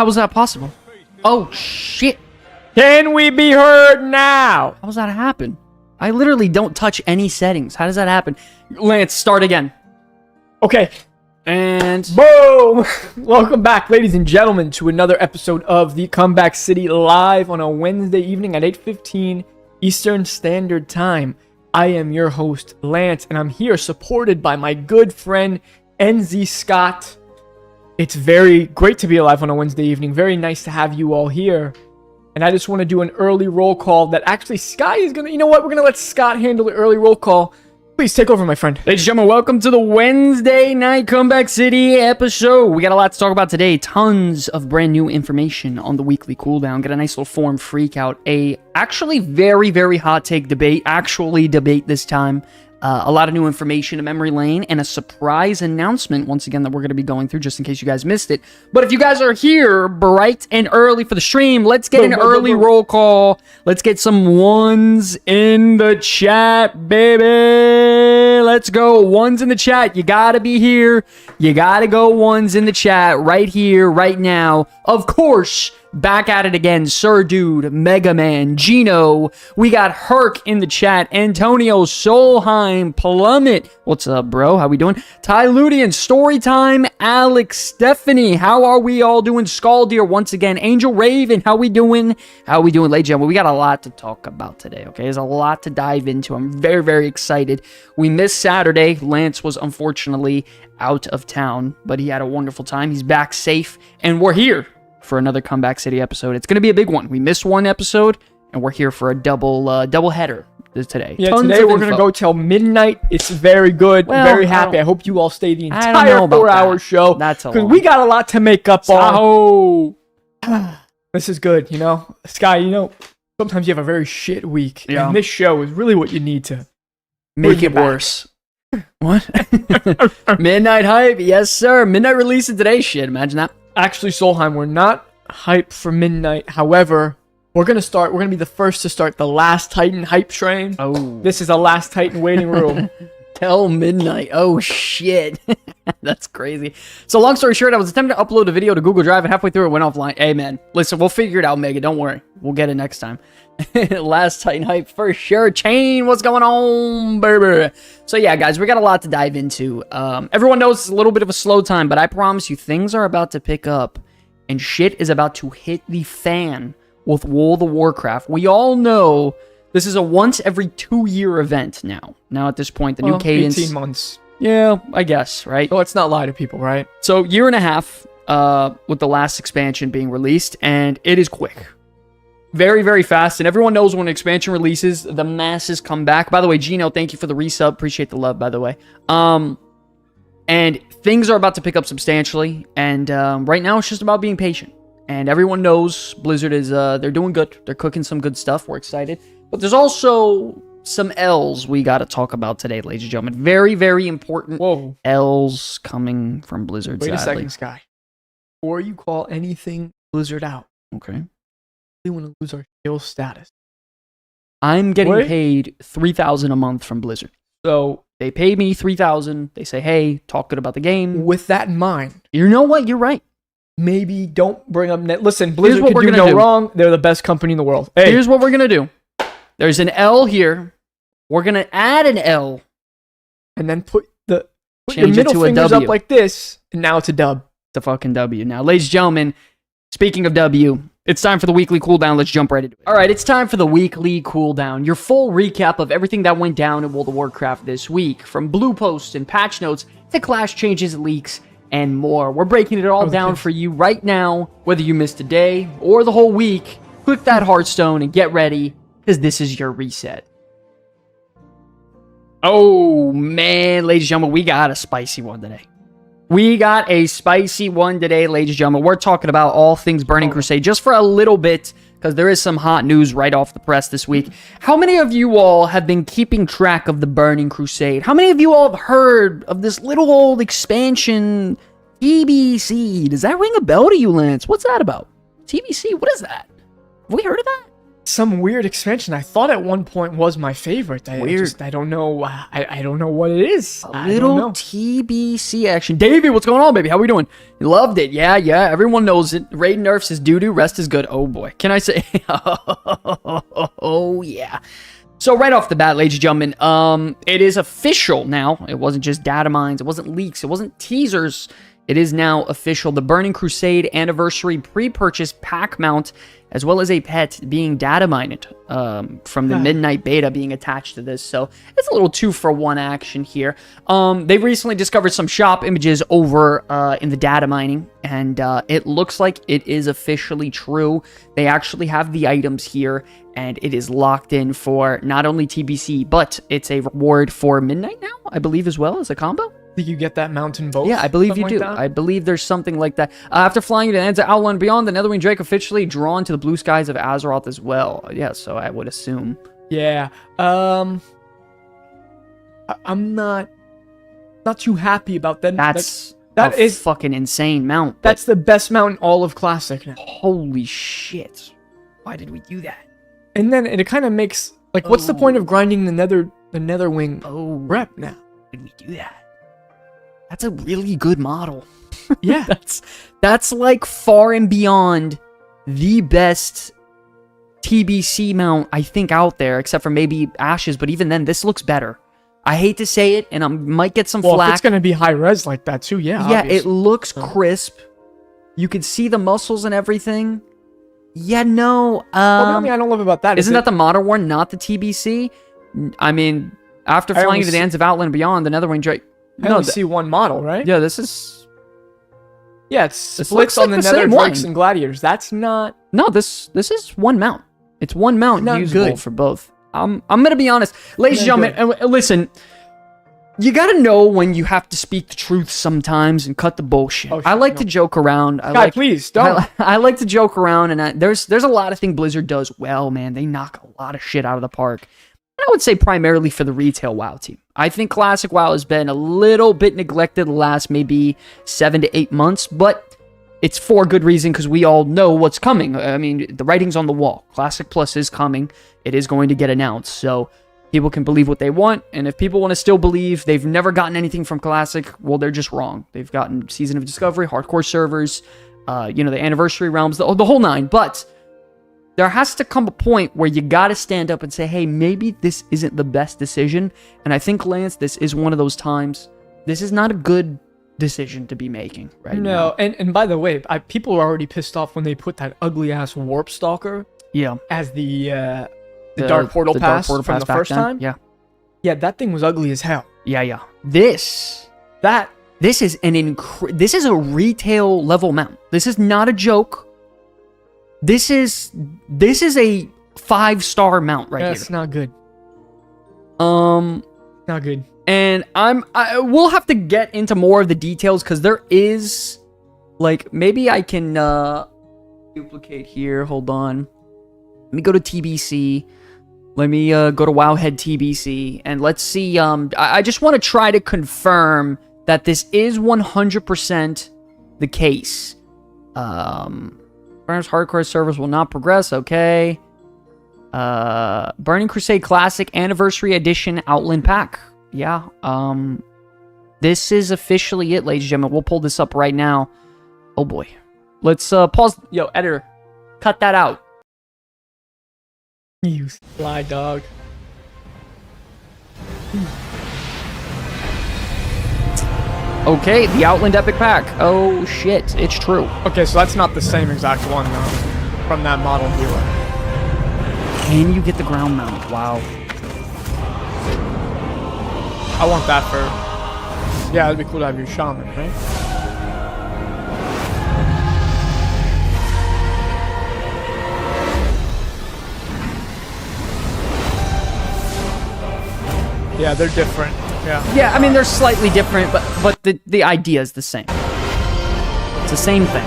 How was that possible? Oh, shit. Can we be heard now? How does that happen? I literally don't touch any settings. How does that happen? Lance, start again. Okay. And boom! Welcome back, ladies and gentlemen, to another episode of the Comeback City live on a Wednesday evening at 8:15 Eastern Standard Time. I am your host, Lance, and I'm here supported by my good friend, NZ Scott. It's very great to be alive on a Wednesday evening. Very nice to have you all here. And I just want to do an early roll call that actually Sky is going to... You know what? We're going to let Scott handle the early roll call. Please take over, my friend. ladies and gentlemen, welcome to the Wednesday night Comeback City episode. We got a lot to talk about today. Tons of brand new information on the weekly cooldown. Get a nice little forum freak out. A actually very, very hot take debate. Actually debate this time. A lot of new information in memory lane and a surprise announcement once again that we're going to be going through just in case you guys missed it. But if you guys are here bright and early for the stream, let's get an early roll call. Let's get some ones in the chat, baby. Let's go. Ones in the chat. You got to be here. You got to go ones in the chat right here, right now. Of course, back at it again, Sir Dude, Mega Man, Gino. We got Herc in the chat. Antonio, Solheim, Plummet. What's up, bro? How we doing? Ty Ludian, Storytime, Alex, Stephanie. How are we all doing? Scaldeer once again. Angel Raven, how we doing? How we doing, ladies and gentlemen? We got a lot to talk about today, okay? There's a lot to dive into. I'm very, very excited. We missed Saturday. Lance was unfortunately out of town, but he had a wonderful time. He's back safe, and we're here for another Comeback City episode. It's going to be a big one. We missed one episode, and we're here for a double header today. Yeah, today we're going to go till midnight. It's very good. Well, very happy. I hope you all stay the I don't entire know about 4-hour that. show. That's a because lot. we got a lot to make up on. Oh. This is good, you know? Sky, you know, sometimes you have a very shit week. Yeah. And this show is really what you need to Make bring it back. worse. What? Midnight hype. Yes, sir. Midnight release of today's shit. Imagine that. Actually, Solheim, we're not hype for midnight. However, we're going to be the first to start the Last Titan hype train. Oh. This is a Last Titan waiting room. Till midnight. Oh, shit. That's crazy. So, long story short, I was attempting to upload a video to Google Drive, and halfway through it went offline. Hey, man. Listen, we'll figure it out, Mega. Don't worry. We'll get it next time. Last Titan hype for sure. Chain, what's going on, baby? So, yeah, guys, we got a lot to dive into. Everyone knows it's a little bit of a slow time, but I promise you, things are about to pick up, and shit is about to hit the fan with World of Warcraft. We all know this is a once every 2-year event now. Now, at this point, the new cadence... 18 months. Yeah, I guess, right? So let's not lie to people, right? So, year and a half with the last expansion being released, and it is quick. Very, very fast, and everyone knows when an expansion releases, the masses come back. By the way, Gino, thank you for the resub. Appreciate the love, by the way. And things are about to pick up substantially, and right now it's just about being patient. And everyone knows Blizzard is, they're doing good. They're cooking some good stuff. We're excited. But there's also some L's we got to talk about today, ladies and gentlemen. Very, very important L's coming from Blizzard. Wait a second, Sky. Before you call anything Blizzard out, Okay. we want to lose our skill status. I'm getting paid $3,000 a month from Blizzard. So They pay me $3,000. They say, hey, talk good about the game. with that in mind, You know what? You're right. maybe don't bring up net. Listen, Blizzard what can we're do gonna no do. wrong. They're the best company in the world. Hey, Here's what we're going to do. There's an L here. We're going to add an L. and then put your Change it middle to a fingers W. up like this, and now it's a dub. It's a fucking W. Now, ladies and gentlemen, speaking of W, it's time for the weekly cooldown. Let's jump right into it. All right, it's time for the weekly cooldown. Your full recap of everything that went down in World of Warcraft this week, from blue posts and patch notes to clash changes, leaks, and more. We're breaking it all down for you right now, whether you missed a day or the whole week. Click that Hearthstone and get ready, because this is your reset. Oh, man, ladies and gentlemen, we got a spicy one today. We got a spicy one today, ladies and gentlemen. We're talking about all things Burning Crusade just for a little bit, because there is some hot news right off the press this week. How many of you all have been keeping track of the Burning Crusade? How many of you all have heard of this little old expansion, TBC? Does that ring a bell to you, Lance? What's that about? TBC, what is that? Have we heard of that? some weird expansion. I thought at one point was my favorite. I don't know. I don't know what it is. A little TBC action. Davey, what's going on, baby? How we doing? You loved it. Yeah. Everyone knows it. Raid nerfs is doo-doo. Rest is good. Oh, boy. Can I say? Oh, yeah. So right off the bat, ladies and gentlemen, it is official now. It wasn't just data mines. It wasn't leaks. It wasn't teasers. It is now official. The Burning Crusade Anniversary pre-purchase pack mount, as well as a pet being data mined from the Midnight Beta being attached to this. So it's a little 2-for-1 action here. They've recently discovered some shop images over in the data mining, and it looks like it is officially true. They actually have the items here, and it is locked in for not only TBC, but it's a reward for Midnight now, I believe, as well as a combo. Think you get that mount in both? Yeah, I believe you do. Like I believe there's something like that. After flying to the ends of Outland and Beyond, the Netherwing Drake officially drawn to the blue skies of Azeroth as well. Yeah, so I would assume. Yeah. I'm not too happy about that. That is fucking insane mount. That's the best mount in all of Classic now. Holy shit. Why did we do that? And then it kind of makes, like, what's the point of grinding the Netherwing rep now? Why did we do that? That's a really good model. Yeah. That's like far and beyond the best TBC mount I think out there, except for maybe Ashes, but even then, this looks better. I hate to say it, and I might get some flack. If it's going to be high res like that too, yeah. Yeah, obviously. It looks crisp. You can see the muscles and everything. Yeah, no. Well, I don't love about that. Isn't that the Modern War, not the TBC? I mean, after flying to the ends of Outland and Beyond, the Netherwing Drake. I only see one model, right? Yeah, this is... Yeah, it's splits on the Nether Drakes and Gladiators. That's not... No, this is one mount. It's one mount usable for both. I'm going to be honest. Ladies and gentlemen, and listen, you got to know when you have to speak the truth sometimes and cut the bullshit. I like to joke around. Please, don't. I like to joke around, and there's a lot of things Blizzard does well, man. They knock a lot of shit out of the park. I would say primarily for the retail WoW team. I think Classic WoW has been a little bit neglected the last maybe 7 to 8 months, but it's for good reason because we all know what's coming. I mean, the writing's on the wall. Classic Plus is coming. It is going to get announced, so people can believe what they want, and if people want to still believe they've never gotten anything from Classic, well, they're just wrong. They've gotten Season of Discovery, hardcore servers, the anniversary realms, the whole nine, but... There has to come a point where you got to stand up and say, hey, maybe this isn't the best decision. And I think, Lance, this is one of those times. This is not a good decision to be making right now. No, and by the way, people are already pissed off when they put that ugly-ass Warp Stalker as the Dark Portal Pass from the first time. Yeah. Yeah, that thing was ugly as hell. Yeah. This is this is a retail level mount. This is not a joke. This is a 5-star mount right here. That's not good. Not good. And we'll have to get into more of the details because there is, like, maybe I can duplicate here. Hold on. Let me go to TBC. Let me go to Wowhead TBC, and let's see. I just want to try to confirm that this is 100% the case. Hardcore servers will not progress. Okay. Burning Crusade Classic Anniversary Edition Outland Pack. Yeah. This is officially it, ladies and gentlemen. We'll pull this up right now. Oh boy. Let's pause. Yo, editor, cut that out. You sly dog. Okay, the Outland Epic Pack. Oh shit, it's true. Okay, so that's not the same exact one though, from that model viewer. Can you get the ground mount? Wow. I want that for... Yeah, it'd be cool to have your shaman, right? Yeah, they're different. Yeah, I mean, they're slightly different, but the idea is the same. It's the same thing.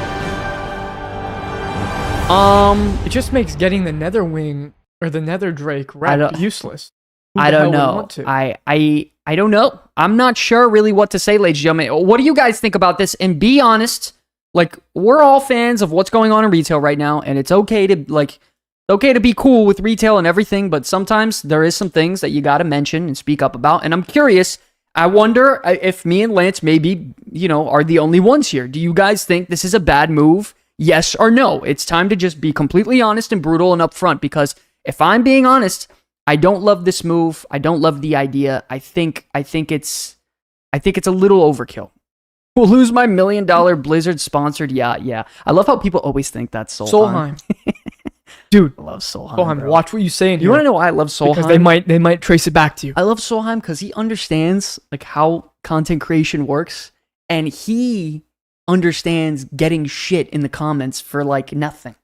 It just makes getting the Netherwing or the Nether Drake rep useless. I don't know. I don't know. I'm not sure really what to say, ladies and gentlemen. What do you guys think about this? And be honest, like, we're all fans of what's going on in retail right now, and it's okay to, like, Okay to be cool with retail and everything, but sometimes there is some things that you got to mention and speak up about. And I'm curious, I wonder if me and Lance maybe, are the only ones here. Do you guys think this is a bad move? Yes or no? It's time to just be completely honest and brutal and upfront, because if I'm being honest, I don't love this move. I don't love the idea. I think it's a little overkill. We'll lose my $1 million Blizzard sponsored yacht. Yeah. I love how people always think that's Solheim. Dude, I love Solheim. Solheim, bro. watch what you say in here. You want to know why I love Solheim? Because they might trace it back to you. I love Solheim because he understands like how content creation works, and he understands getting shit in the comments for like nothing,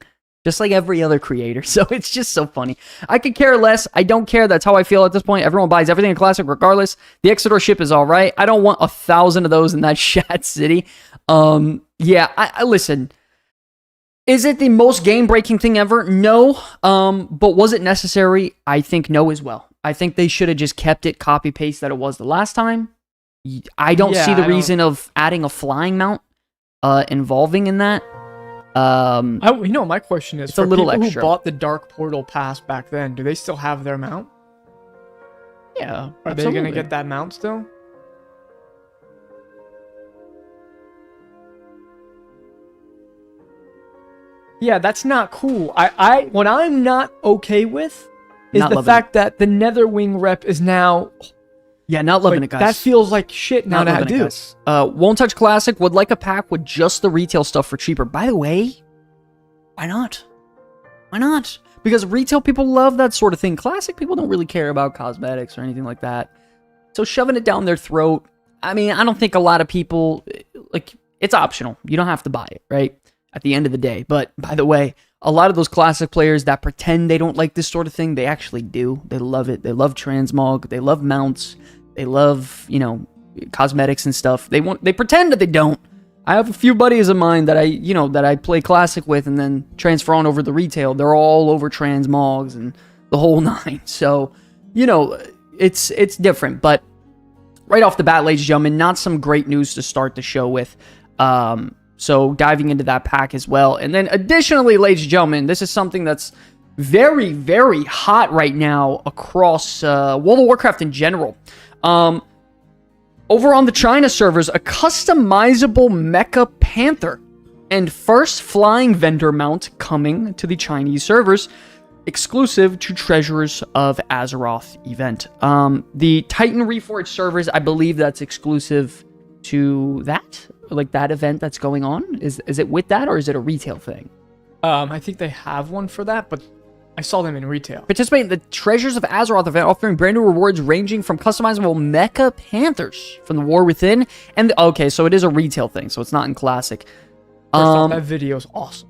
just like every other creator. So it's just so funny. I could care less. I don't care. That's how I feel at this point. Everyone buys everything in Classic regardless. The Exodus ship is all right. I don't want 1,000 of those in that Shat City. Yeah, I listen. Is it the most game-breaking thing ever? No. But was it necessary? I think no as well. I think they should have just kept it copy-paste that it was the last time. I don't see the reason of adding a flying mount involving in that. My question is, it's for a little people extra. who bought the Dark Portal pass back then, do they still have their mount? Yeah. Are they going to get that mount still? Yeah, that's not cool. What I'm not okay with is the fact that the Netherwing rep is now... Yeah, not loving it, guys. That feels like shit now to do. Won't Touch Classic would like a pack with just the retail stuff for cheaper. By the way, why not? Why not? Because retail people love that sort of thing. Classic people don't really care about cosmetics or anything like that. So shoving it down their throat, I mean, I don't think a lot of people... Like, it's optional. You don't have to buy it, right? At the end of the day. But, by the way, a lot of those Classic players that pretend they don't like this sort of thing, they actually do. They love it. They love transmog. They love mounts. They love, cosmetics and stuff. They pretend that they don't. I have a few buddies of mine that I play Classic with and then transfer on over the retail. They're all over transmogs and the whole nine. So, it's different. But right off the bat, ladies and gentlemen, not some great news to start the show with. So diving into that pack as well. And then additionally, ladies and gentlemen, this is something that's very, very hot right now across World of Warcraft in general. Over on the China servers, a customizable Mecha Panther and first flying vendor mount coming to the Chinese servers, exclusive to Treasures of Azeroth event. The Titan Reforged servers, I believe that's exclusive to that, like that event that's going on. Is it with that, or is it a retail thing? I think they have one for that, but I saw them in retail. Participate in the Treasures of Azeroth event, offering brand new rewards ranging from customizable Mecha Panthers from the War Within. And okay, so it is a retail thing, so it's not in Classic. First off, that video is awesome.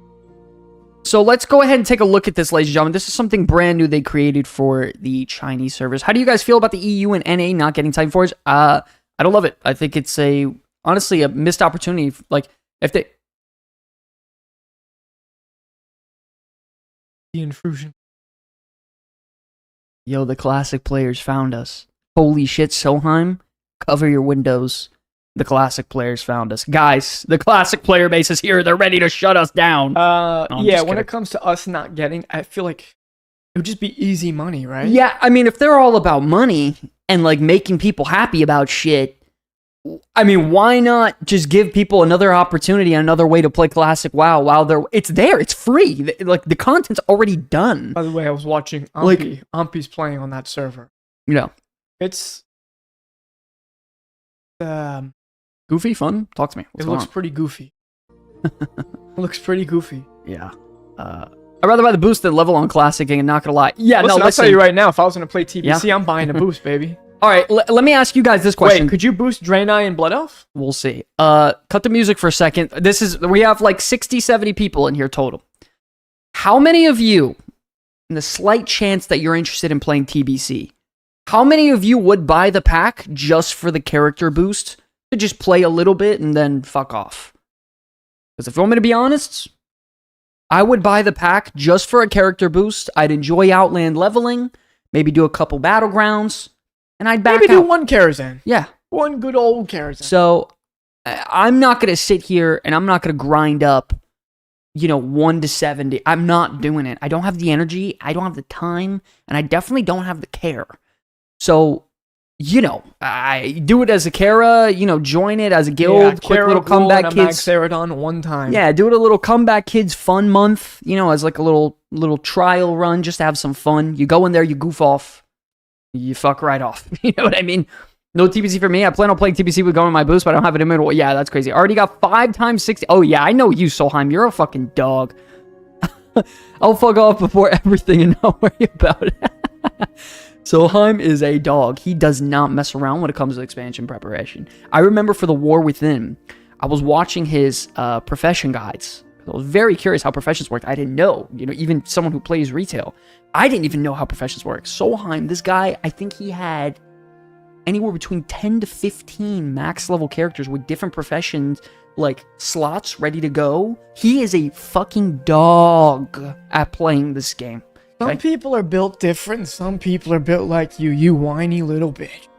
So let's go ahead and take a look at this, ladies and gentlemen. This is something brand new they created for the Chinese servers. How do you guys feel about the EU and NA not getting Titan Forge? I don't love it. I think it's honestly a missed opportunity. Like, if they... The intrusion. Yo, the Classic players found us. Holy shit, Solheim. Cover your windows. The Classic players found us. Guys, the Classic player base is here. They're ready to shut us down. When it comes to us not getting, I feel like it would just be easy money, right? Yeah, I mean, if they're all about money and, like, making people happy about shit, I mean, why not just give people another opportunity, another way to play Classic WoW while it's there, it's free. Like, the content's already done. By the way, I was watching Ampi. Ampi's playing on that server. It's goofy, fun? Talk to me. It looks pretty goofy. It looks pretty goofy. Yeah. I'd rather buy the boost than level on Classic, and not gonna lie. Yeah, listen, I'll tell you right now, if I was gonna play TBC, I'm buying a boost, baby. All right, let me ask you guys this question. Wait, could you boost Draenei and Blood Elf? We'll see. Cut the music for a second. We have like 60, 70 people in here total. How many of you, in the slight chance that you're interested in playing TBC, how many of you would buy the pack just for the character boost to just play a little bit and then fuck off? Because if you want me to be honest, I would buy the pack just for a character boost. I'd enjoy Outland leveling, maybe do a couple battlegrounds, and I'd back maybe out. do one Karazhan. Yeah. One good old Karazhan. So, I'm not going to sit here and I'm not going to grind up, 1 to 70. I'm not doing it. I don't have the energy. I don't have the time. And I definitely don't have the care. So, I do it as a Kara, join it as a guild, quick little comeback kids. Ceradon one time. Yeah, do it a little comeback kids fun month, as like a little trial run, just to have some fun. You go in there, you goof off, you fuck right off. You know what I mean? No TPC for me. I plan on playing TPC with going in my boost, but I don't have it in my middle. Yeah, that's crazy. I already got 5 times 60. Oh yeah, I know you, Solheim. You're a fucking dog. I'll fuck off before everything and not worry about it. Solheim is a dog. He does not mess around when it comes to expansion preparation. I remember for the War Within, I was watching his profession guides. I was very curious how professions worked. I didn't know. Even someone who plays retail, I didn't even know how professions work. Solheim, this guy, I think he had anywhere between 10 to 15 max level characters with different professions, like slots ready to go. He is a fucking dog at playing this game. Some people are built different. Some people are built like you whiny little bitch.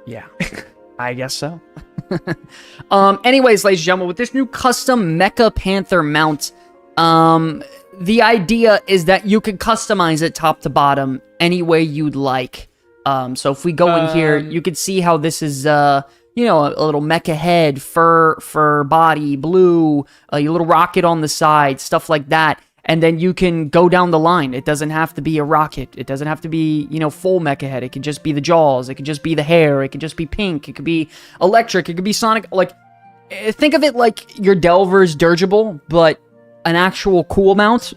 Yeah, I guess so. Anyways, ladies and gentlemen, with this new custom Mecha Panther mount, the idea is that you can customize it top to bottom any way you'd like. So if we go in here, you can see how this is, a little mecha head, fur body, blue, a little rocket on the side, stuff like that. And then you can go down the line. It doesn't have to be a rocket. It doesn't have to be, full mecha head. It could just be the jaws. It could just be the hair. It could just be pink. It could be electric. It could be sonic. Like, think of it like your Delver's dirigible, but an actual cool mount.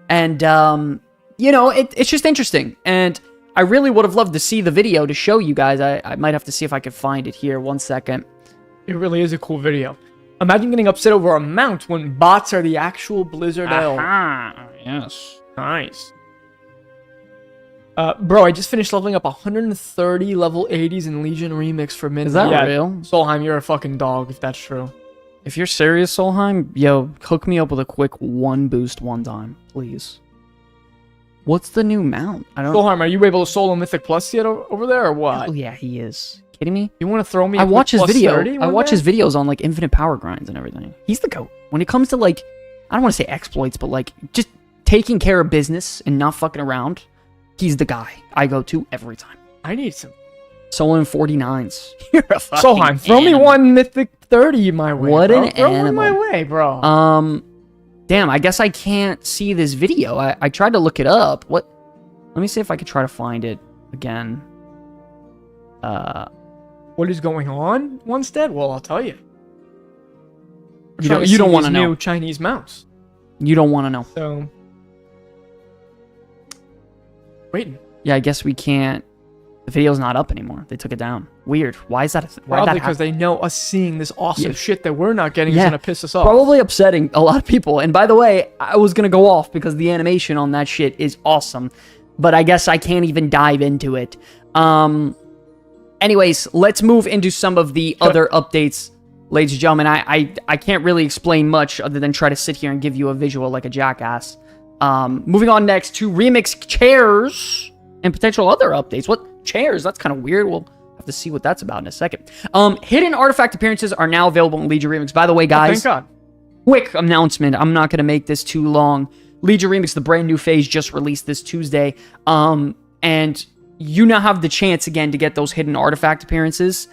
And, it's just interesting. And I really would have loved to see the video to show you guys. I might have to see if I could find it here. 1 second. It really is a cool video. Imagine getting upset over a mount when bots are the actual Blizzard L. Yes. Nice. Bro, I just finished leveling up 130 level 80s in Legion Remix for Min. Is that real? Solheim, you're a fucking dog, if that's true. If you're serious, Solheim, yo, hook me up with a quick 1 boost 1 time, please. What's the new mount? I don't. Solheim, are you able to solo Mythic Plus yet over there, or what? Oh, yeah, he is. Kidding me? You want to throw me? I watch his video. I watch his videos on like infinite power grinds and everything. He's the goat. When it comes to like, I don't want to say exploits, but like just taking care of business and not fucking around, he's the guy I go to every time. I need some. Solo in 49s. You're a fucking Solheim, throw me 1 Mythic 30 my way. What bro. an throw animal. One my way, bro. Damn. I guess I can't see this video. I tried to look it up. What? Let me see if I could try to find it again. What is going on? Onestead? Well, I'll tell you. You don't want to know. New Chinese mounts. You don't want to know. So, waiting. Yeah, I guess we can't. The video's not up anymore. They took it down. Weird. Why is that? Probably because they know us seeing this awesome shit that we're not getting is gonna piss us off. Probably upsetting a lot of people. And by the way, I was gonna go off because the animation on that shit is awesome, but I guess I can't even dive into it. Anyways, let's move into some of the other updates, ladies and gentlemen. I can't really explain much other than try to sit here and give you a visual like a jackass. Moving on next to remix chairs and potential other updates. What chairs? That's kind of weird. We'll have to see what that's about in a second. Hidden artifact appearances are now available in Legion Remix. By the way, guys, thank God. Quick announcement. I'm not going to make this too long. Legion Remix, the brand new phase, just released this Tuesday. And you now have the chance again to get those hidden artifact appearances.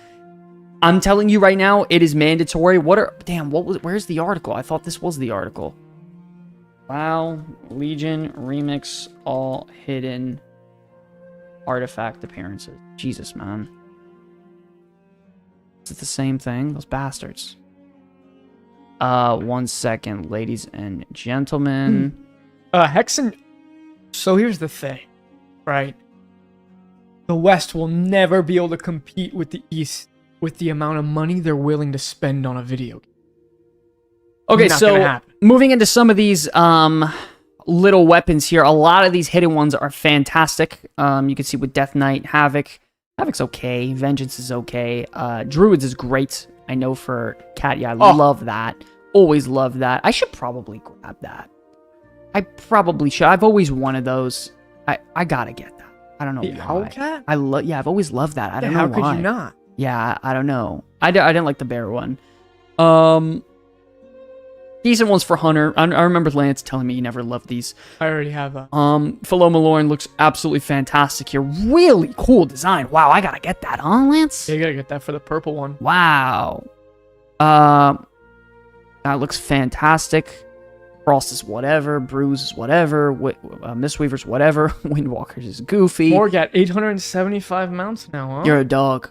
I'm telling you right now, it is mandatory. Where's the article? I thought this was the article. Wow, Legion Remix, all hidden artifact appearances. Jesus, man. Is it the same thing? Those bastards. 1 second, ladies and gentlemen. Hexen. So here's the thing, right? The West will never be able to compete with the East with the amount of money they're willing to spend on a video game. Okay, so moving into some of these little weapons here, a lot of these hidden ones are fantastic. You can see with Death Knight, Havoc. Havoc's okay. Vengeance is okay. Druids is great. I know for Cat, yeah, I love that. Always love that. I should probably grab that. I probably should. I've always wanted those. I gotta get that. I don't know why. Cat? Yeah, I've always loved that. I don't know why. How could you not? Yeah, I don't know. I didn't like the bear one. Decent ones for Hunter. I remember Lance telling me you never loved these. I already have that. Philo Malorn looks absolutely fantastic here. Really cool design. Wow, I gotta get that, huh, Lance? Yeah, you gotta get that for the purple one. Wow. That looks fantastic. Frost is whatever. Bruise is whatever. Mistweaver's whatever. Windwalker's is goofy. Morg at 875 mounts now, huh? You're a dog.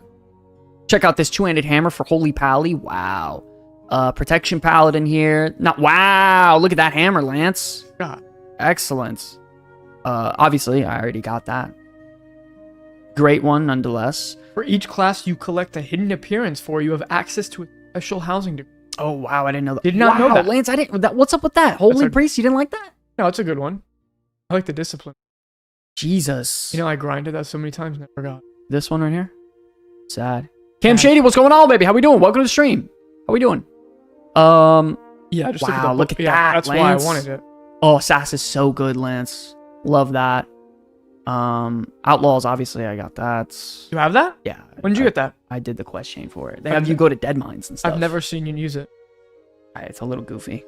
Check out this two-handed hammer for Holy Pally. Wow. Protection Paladin here. Wow. Look at that hammer, Lance. God. Excellent. Obviously, I already got that. Great one, nonetheless. For each class you collect a hidden appearance for, you have access to a special housing degree. Oh, wow. I didn't know that. Did not know that. Lance, I didn't. What's up with that? Holy Priest, you didn't like that? No, it's a good one. I like the discipline. Jesus. You know, I grinded that so many times and I forgot. This one right here? Sad. Cam Shady, what's going on, baby? How we doing? Welcome to the stream. How we doing? Yeah, just wow, look at that, that's Lance. why I wanted it. Oh, Sass is so good, Lance. Love that. Outlaws, obviously, I got that. You have that? Yeah. When did you get that? I did the quest chain for it. They have you go to dead mines and stuff. I've never seen you use it. It's a little goofy.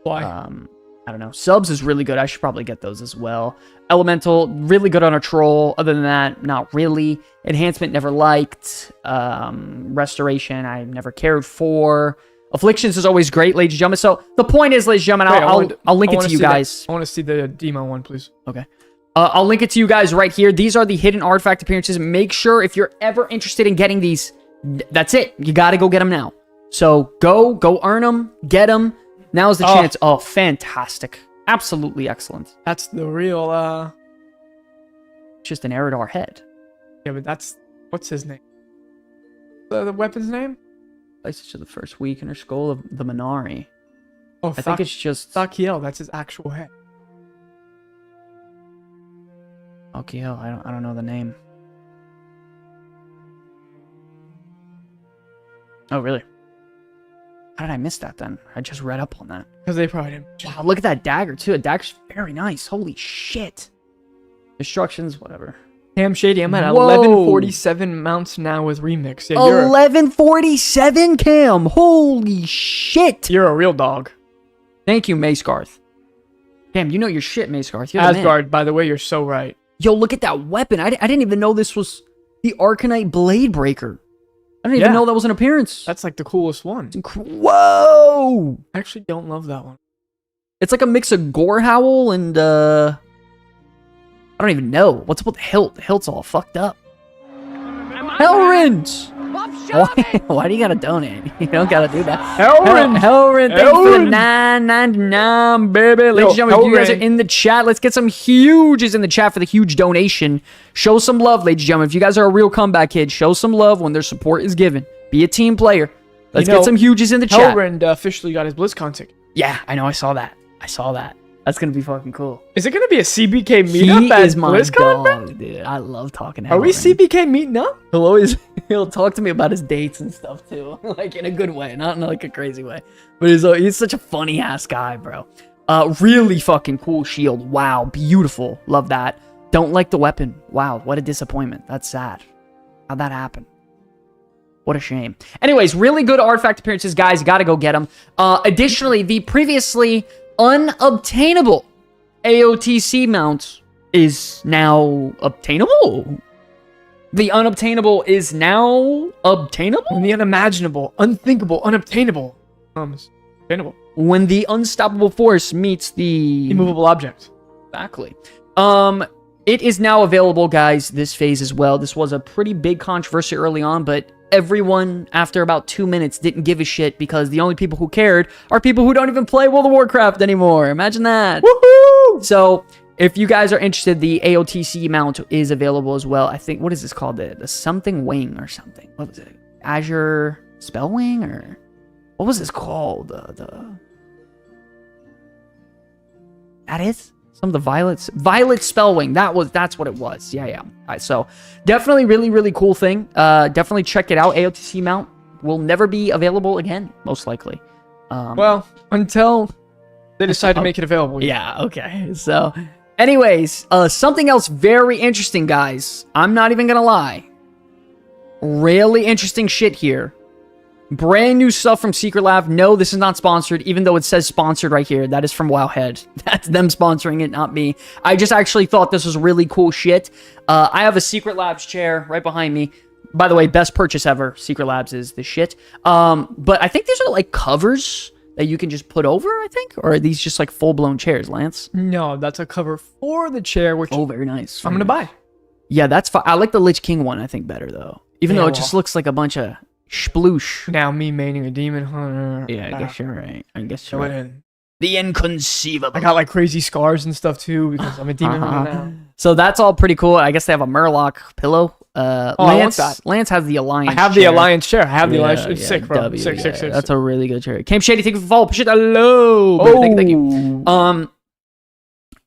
Why? I don't know. Subs is really good. I should probably get those as well. Elemental, really good on a troll. Other than that, not really. Enhancement, never liked. Restoration, I never cared for. Afflictions is always great, ladies and gentlemen. So the point is, ladies and gentlemen, I'll link it to you guys. I want to see the demo one, please. Okay. I'll link it to you guys right here. These are the hidden artifact appearances. Make sure if you're ever interested in getting these, that's it. You got to go get them now. So go earn them, get them. Now's the chance. Oh, fantastic. Absolutely excellent. That's the real, Just an Eridar head. Yeah, but that's, what's his name? The weapon's name? Places to the first weakener skull of the Minari. Oh, I think it's just... Thakiel, that's his actual head. Thakiel, I don't know the name. Oh, really? How did I miss that then? I just read up on that. Because they probably didn't. Wow, look at that dagger too. A dagger's very nice. Holy shit. Instructions, whatever. Cam Shady, I'm at Whoa. 1147 mounts now with remix. Yeah, 1147, Cam. Holy shit. You're a real dog. Thank you, Macegarth. Cam, you know your shit, Macegarth. You're the man. Asgard, by the way, you're so right. Yo, look at that weapon. I didn't even know this was the Arcanite Blade Breaker. I didn't even know that was an appearance. That's like the coolest one. Whoa! I actually don't love that one. It's like a mix of Gorehowl and, I don't even know. What's up with the hilt? The hilt's all fucked up. Hellrind! Why do you gotta donate? You don't gotta do that. Hellrind, thanks for the $9.99, baby. Ladies and gentlemen, if you guys are in the chat, let's get some huges in the chat for the huge donation. Show some love, ladies and gentlemen. If you guys are a real comeback kid, show some love when their support is given. Be a team player. Let's get some huges in the chat. Hellrind officially got his BlizzCon ticket. Yeah, I know. I saw that. That's gonna be fucking cool. Is it gonna be a CBK meetup at BlizzCon? Dog, dude. I love talking to him. Are we CBK meeting up? He'll talk to me about his dates and stuff too. Like in a good way, not in like a crazy way. But he's such a funny ass guy, bro. Really fucking cool shield. Wow, beautiful. Love that. Don't like the weapon. Wow, what a disappointment. That's sad. How'd that happen? What a shame. Anyways, really good artifact appearances, guys. Gotta go get them. Additionally, the previously unobtainable AOTC mount is now obtainable. The unobtainable is now obtainable? When the unimaginable, unthinkable, unobtainable comes obtainable. When the unstoppable force meets the immovable object. Exactly. It is now available, guys, this phase as well. This was a pretty big controversy early on, but everyone, after about 2 minutes, didn't give a shit because the only people who cared are people who don't even play World of Warcraft anymore. Imagine that. Woohoo! So, if you guys are interested, the AOTC mount is available as well. I think, what is this called? The something wing or something. What was it? Azure Spell Wing or what was this called? That is? Some of the Violet Spellwing. That's what it was. Yeah. All right, so definitely really cool thing. Definitely check it out. AOTC mount will never be available again, most likely. Well, until they decide to make it available. Yeah, okay. So, anyways, something else very interesting, guys. I'm not even gonna lie. Really interesting shit here. Brand new stuff from Secretlab. No, this is not sponsored, even though it says sponsored right here. That is from Wowhead. That's them sponsoring it, not me. I just actually thought this was really cool shit. I have a Secretlabs chair right behind me. By the way, best purchase ever. Secretlabs is the shit. But I think these are like covers that you can just put over, I think? Or are these just like full-blown chairs, Lance? No, that's a cover for the chair, which Oh, very nice. I'm going to buy. Yeah, that's fine. I like the Lich King one, I think, better, though. Even though it just looks like a bunch of sploosh. Now me maining a demon hunter. Yeah, I guess you're right. I guess you're right. In. The inconceivable. I got like crazy scars and stuff too because I'm a demon hunter now. So that's all pretty cool. I guess they have a Murloc pillow. I want that. Lance has the Alliance I have chair. the Alliance chair. I have the Alliance. It's sick, bro. W, Sick. That's a really good chair. Camp Shady, thank you for the follow. Appreciate that. Hello. Oh. Thank you.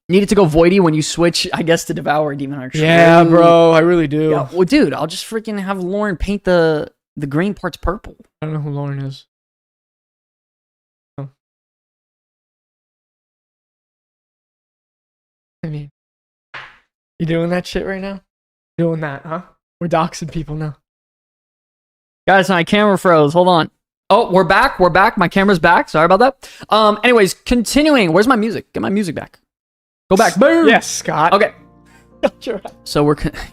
Needed to go Voidy when you switch, I guess, to Devour Demon Heart. Yeah, bro. I really do. Yeah, well, dude, I'll just freaking have Lauren paint the green parts purple. I don't know who Lauren is. Oh. I mean, you doing that shit right now? Doing that, huh? We're doxing people now. Guys, my camera froze. Hold on. Oh, we're back. We're back. My camera's back. Sorry about that. Anyways, continuing. Where's my music? Get my music back. Go back. Boom. Yes, Scott. Okay. So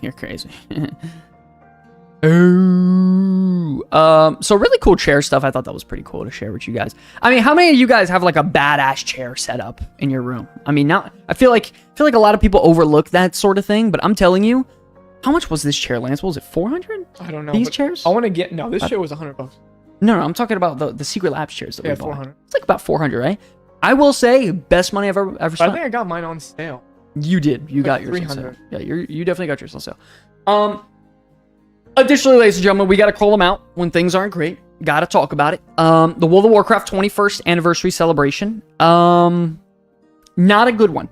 you're crazy. So really cool chair stuff. I thought that was pretty cool to share with you guys. I mean, how many of you guys have like a badass chair set up in your room? I mean, now I feel like a lot of people overlook that sort of thing, but I'm telling you, how much was this chair, Lance? What was it, 400? I don't know. These chairs? I want to get this chair was $100. No, I'm talking about the Secretlab chairs that we bought. 400. It's like about 400, right? I will say, best money I've ever I spent. think I got mine on sale. You did. You got yours on 300. sale. Yeah, you definitely got yours on sale. Additionally, ladies and gentlemen, we got to call them out when things aren't great. Got to talk about it. The World of Warcraft 21st anniversary celebration. Not a good one.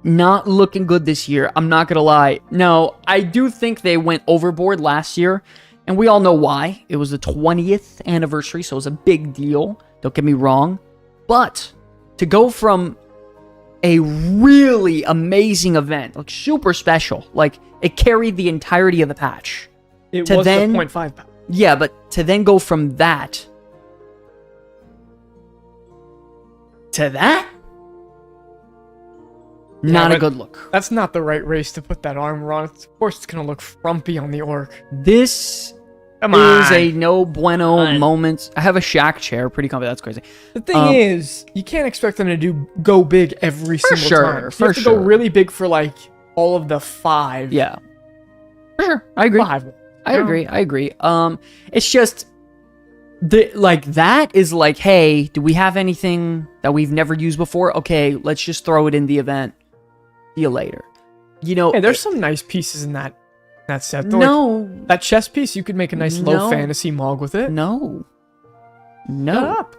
Not looking good this year. I'm not going to lie. No, I do think they went overboard last year, and we all know why. It was the 20th anniversary, so it was a big deal. Don't get me wrong. But to go from a really amazing event, like super special, like it carried the entirety of the patch. It to was then, the 0.5 pound. Yeah, but to then go from that to that, not a good look. That's not the right race to put that armor on. Of course, it's going to look frumpy on the orc. This Come is on. a no bueno moment. I have a shack chair, pretty comfy. That's crazy. The thing is, you can't expect them to go big every single time. You have to go really big for like all of the 5. Yeah, for sure. I agree. 5. I agree. It's just that is like, hey, do we have anything that we've never used before? Okay, let's just throw it in the event. See you later. You know, hey, there's some nice pieces in that set. No, like, that chest piece, you could make a nice low fantasy mog with it. No. Shut up.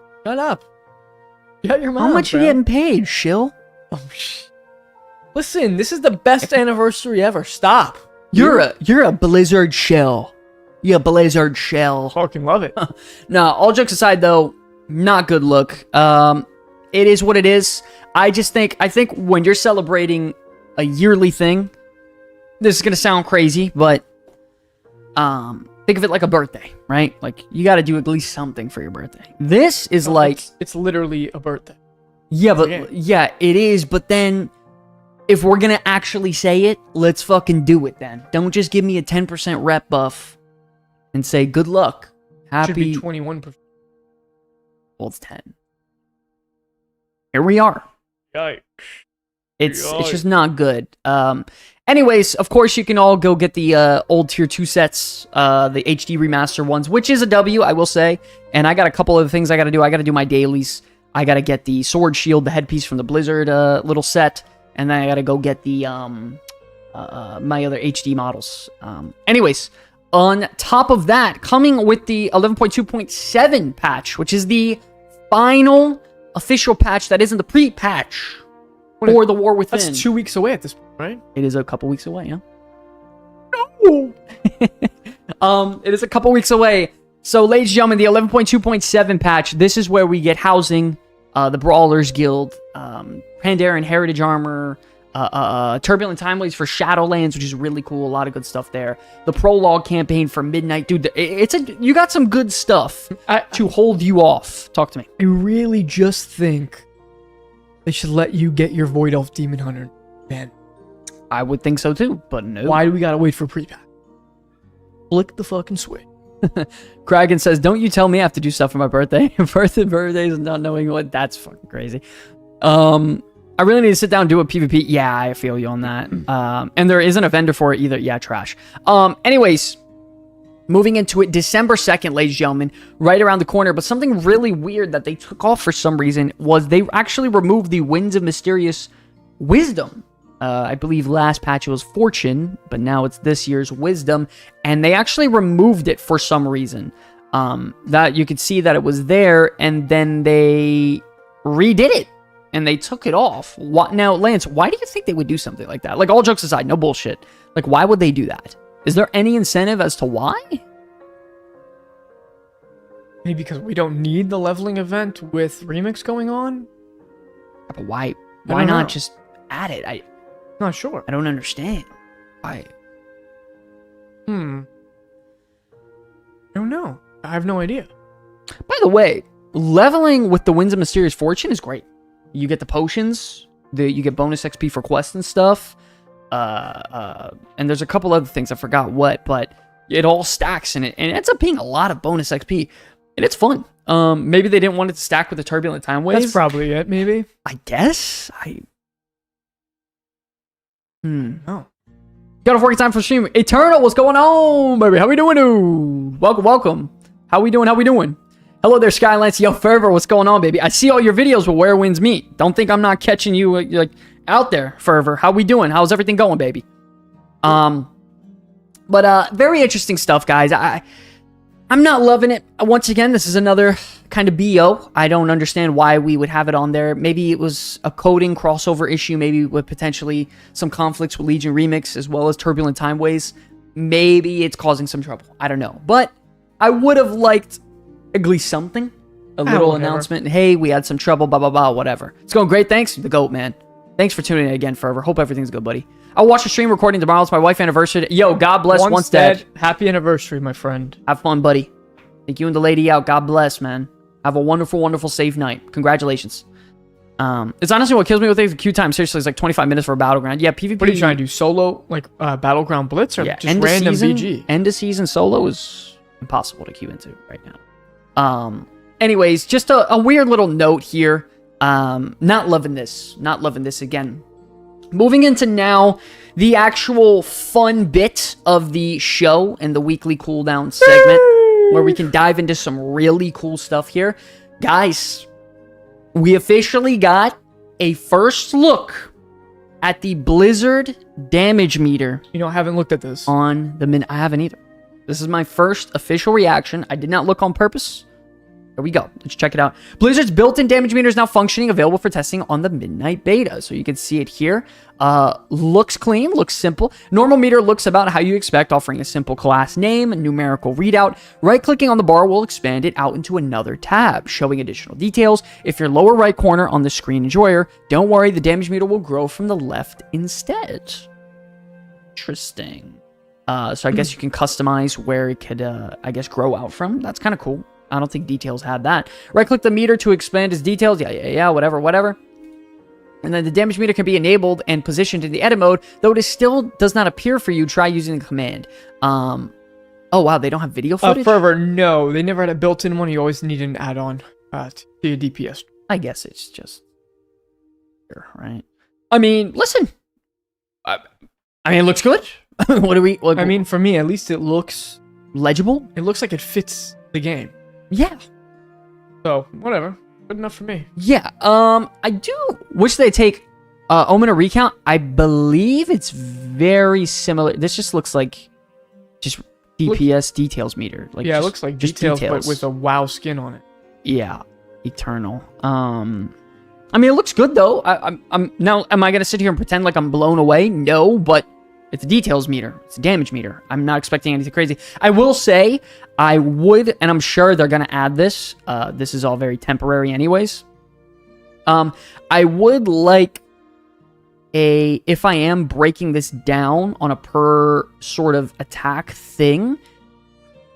Shut your mouth. How much are you getting paid, shill? Oh, listen, this is the best anniversary ever. Stop. You're a Blizzard shell. You're a Blizzard shell. Fucking love it. No, all jokes aside though, not good look. It is what it is. I think when you're celebrating a yearly thing, this is gonna sound crazy, but think of it like a birthday, right? Like you got to do at least something for your birthday. This is it's literally a birthday. Yeah, but yeah, it is. But then, if we're gonna actually say it, let's fucking do it. Then don't just give me a 10% rep buff and say good luck. Happy. Should be 21%. Well, it's 10. Here we are. Yikes. It's just not good. Anyways, of course, you can all go get the old tier 2 sets, the HD remaster ones, which is a W, I will say. And I got a couple of things I got to do. I got to do my dailies. I got to get the sword shield, the headpiece from the Blizzard little set. And then I got to go get the my other HD models. Anyways, on top of that, coming with the 11.2.7 patch, which is the final official patch that isn't the pre-patch for the War Within. That's 2 weeks away at this point, right? It is a couple weeks away, yeah. No! It is a couple weeks away. So, ladies and gentlemen, the 11.2.7 patch, this is where we get housing, the Brawlers Guild, Pandaren Heritage Armor, Turbulent Timeways for Shadowlands, which is really cool. A lot of good stuff there. The prologue campaign for Midnight, dude. You got some good stuff to hold you off. Talk to me. I really just think they should let you get your Void Elf Demon Hunter then. I would think so too, but no. Why do we gotta wait for pre-pack? Flick the fucking switch. Kragan says, "Don't you tell me I have to do stuff for my birthday." Birthdays and not knowing what. That's fucking crazy. I really need to sit down and do a PvP. Yeah, I feel you on that. And there isn't a vendor for it either. Yeah, trash. Anyways, moving into it, December 2nd, ladies and gentlemen, right around the corner. But something really weird that they took off for some reason was they actually removed the Winds of Mysterious Wisdom. I believe last patch it was Fortune, but now it's this year's Wisdom. And they actually removed it for some reason. That you could see that it was there, and then they redid it. And they took it off. Now, Lance, why do you think they would do something like that? Like, all jokes aside, no bullshit. Like, why would they do that? Is there any incentive as to why? Maybe because we don't need the leveling event with Remix going on? But why not just add it? I'm not sure. I don't understand. I don't know. I have no idea. By the way, leveling with the Winds of Mysterious Fortune is great. You get the potions, you get bonus XP for quests and stuff. And there's a couple other things, I forgot what, but it all stacks in it. And it ends up being a lot of bonus XP. And it's fun. Maybe they didn't want it to stack with the Turbulent Timeways. That's probably it, maybe. I guess. Oh. Got a working time for stream. Eternal, what's going on, baby? How we doing, dude? Welcome. How we doing? Hello there, Skylines. Yo, Fervor, what's going on, baby? I see all your videos with Where Winds Meet. Don't think I'm not catching you like out there, Fervor. How we doing? How's everything going, baby? But very interesting stuff, guys. I'm not loving it. Once again, this is another kind of BO. I don't understand why we would have it on there. Maybe it was a coding crossover issue, maybe with potentially some conflicts with Legion Remix as well as Turbulent Timeways. Maybe it's causing some trouble. I don't know. But I would have liked at least something. A little announcement. Hey, we had some trouble, blah, blah, blah, whatever. It's going great. Thanks. The GOAT, man. Thanks for tuning in again, Forever. Hope everything's good, buddy. I'll watch the stream recording tomorrow. It's my wife's anniversary. Yo, God bless Once Dead. Happy anniversary, my friend. Have fun, buddy. Take you and the lady out. God bless, man. Have a wonderful, wonderful, safe night. Congratulations. It's honestly what kills me with the queue time. Seriously, it's like 25 minutes for a battleground. Yeah, PvP. What are you trying to do? Solo, like, battleground blitz or just random BG? End of season solo is impossible to queue into right now. Anyways, just a weird little note here. Not loving this. Not loving this again. Moving into now the actual fun bit of the show and the weekly cooldown segment where we can dive into some really cool stuff here. Guys, we officially got a first look at the Blizzard damage meter. You know, I haven't looked at this. On the I haven't either. This is my first official reaction. I did not look on purpose. Here we go. Let's check it out. Blizzard's built-in damage meter is now functioning, available for testing on the Midnight Beta. So you can see it here. Looks clean, looks simple. Normal meter looks about how you expect, offering a simple class name, a numerical readout. Right-clicking on the bar will expand it out into another tab, showing additional details. If you're lower right corner on the screen enjoyer, don't worry, the damage meter will grow from the left instead. Interesting. So I guess you can customize where it could, I guess, grow out from. That's kind of cool. I don't think details had that. Right-click the meter to expand its details. Yeah, whatever. And then the damage meter can be enabled and positioned in the edit mode, though it still does not appear for you. Try using the command. Oh, wow, they don't have video footage? Forever, no. They never had a built-in one. You always need an add-on to your DPS. I guess it's just... right? I mean, listen. I mean, it looks good. What do we... I mean, for me, at least it looks... legible? It looks like it fits the game. Yeah. So, whatever. Good enough for me. Yeah. I do wish they take Omen or Recount. I believe it's very similar. This just looks like just DPS details meter. Like, yeah, it looks like details, but with a WoW skin on it. Yeah. Eternal. I mean, it looks good though. I'm now. Am I gonna sit here and pretend like I'm blown away? No, but it's a details meter. It's a damage meter. I'm not expecting anything crazy. I will say, I would, and I'm sure they're going to add this. This is all very temporary anyways. I would like if I am breaking this down on a per sort of attack thing,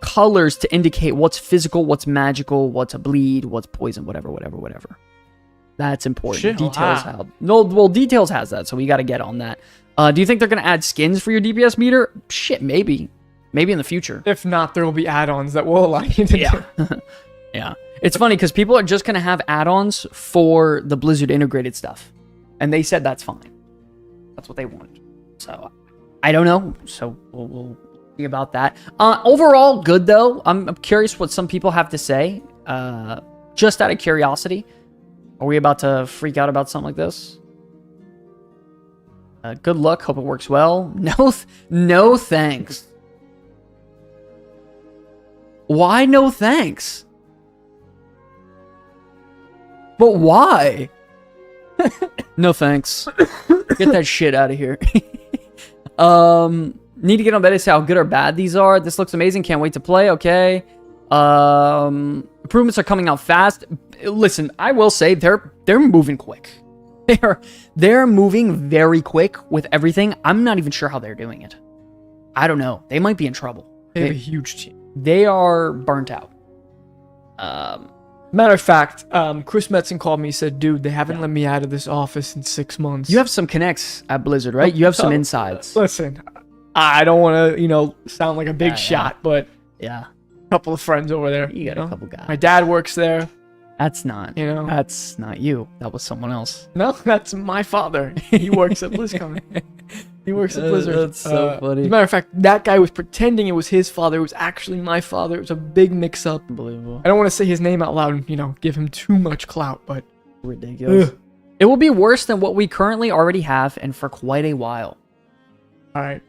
colors to indicate what's physical, what's magical, what's a bleed, what's poison, whatever. That's important. Shit, Details Details has that, so we got to get on that. Do you think they're going to add skins for your DPS meter? Shit, maybe. Maybe in the future. If not, there will be add-ons that will allow you to do. Yeah. It's funny because people are just going to have add-ons for the Blizzard integrated stuff. And they said that's fine. That's what they wanted. So, I don't know. So, we'll see about that. Overall, good though. I'm curious what some people have to say. Just out of curiosity. Are we about to freak out about something like this? Good luck. Hope it works well. No thanks. Why no thanks? But why? No thanks. Get that shit out of here. Need to get on bed to say how good or bad these are. This looks amazing. Can't wait to play. Okay. Improvements are coming out fast. Listen, I will say they're moving quick. They're moving very quick with everything. I'm not even sure how they're doing it. I don't know. They might be in trouble. They have a huge team. They are burnt out. Matter of fact, Chris Metzen called me and said, dude, they haven't let me out of this office in 6 months. You have some connects at Blizzard, right? You have some insides. Listen, I don't want to, sound like a big shot, but yeah, a couple of friends over there. You got a couple guys. My dad works there. That's not, that's not you. That was someone else. No, that's my father. He works at BlizzCon. He works at Blizzard. That's so funny. As a matter of fact, that guy was pretending it was his father. It was actually my father. It was a big mix-up. Unbelievable. I don't want to say his name out loud and, give him too much clout, but... Ridiculous. It will be worse than what we currently already have, and for quite a while. All right.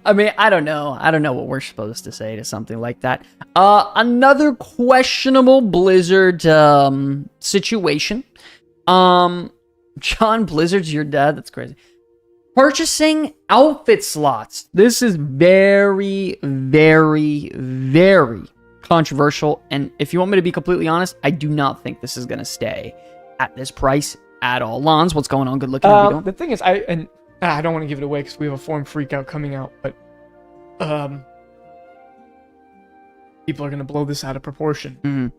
I mean, I don't know. I don't know what we're supposed to say to something like that. Another questionable Blizzard situation. John Blizzard's your dad. That's crazy. Purchasing outfit slots. This is very, very, very controversial. And if you want me to be completely honest, I do not think this is going to stay at this price at all. Lons, what's going on? Good looking. The thing is, I don't want to give it away because we have a forum freakout coming out, but people are going to blow this out of proportion.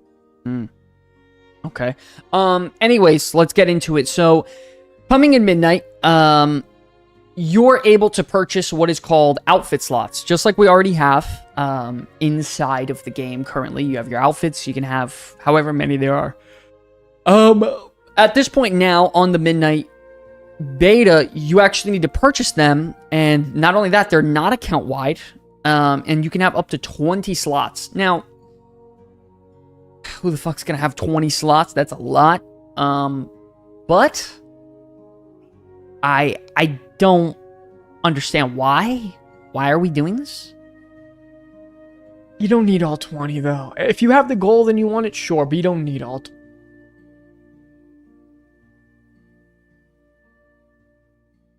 Okay. Anyways, let's get into it. So, coming in midnight, you're able to purchase what is called outfit slots, just like we already have inside of the game currently. You have your outfits. You can have however many there are. At this point now, on the midnight beta, you actually need to purchase them, and not only that, they're not account-wide, and you can have up to 20 slots. Now, who the fuck's gonna have 20 slots? That's a lot. But I don't understand why. Why are we doing this? You don't need all 20 though. If you have the gold and you want it, sure, but you don't need all 20.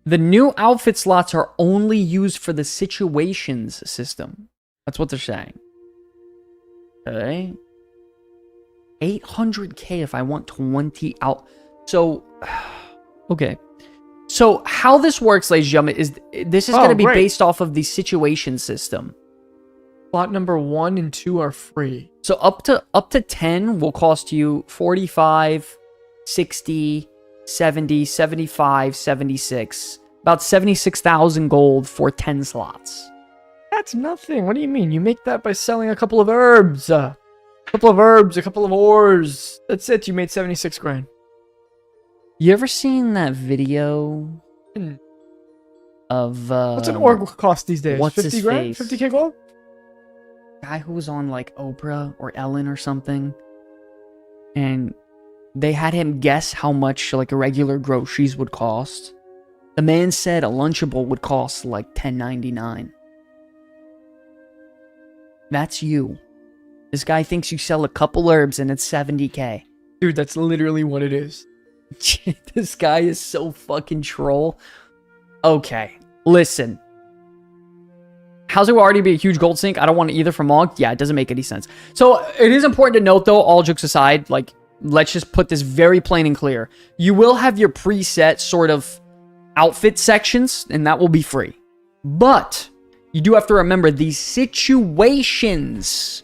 The new outfit slots are only used for the situations system. That's what they're saying. Okay. 800k if I want 20 out. So, okay. So, how this works, ladies and gentlemen, is this is going to be based off of the situation system. Slot number 1 and 2 are free. So, up to 10 will cost you 45, 60, 70, 75, 76. About 76,000 gold for 10 slots. That's nothing. What do you mean? You make that by selling a couple of herbs. A couple of ores. That's it. You made 76 grand. You ever seen that video of what's an ore cost these days? What's 50 his grand? face? 50k gold? Guy who was on like Oprah or Ellen or something, and they had him guess how much like a regular groceries would cost. The man said a Lunchable would cost like $10.99. That's you. This guy thinks you sell a couple herbs and it's 70k. Dude, that's literally what it is. This guy is so fucking troll. Okay, listen. How's it already be a huge gold sink? I don't want it either from Mog. Yeah, it doesn't make any sense. So, it is important to note, though, all jokes aside, like, let's just put this very plain and clear. You will have your preset sort of outfit sections, and that will be free. But you do have to remember these situations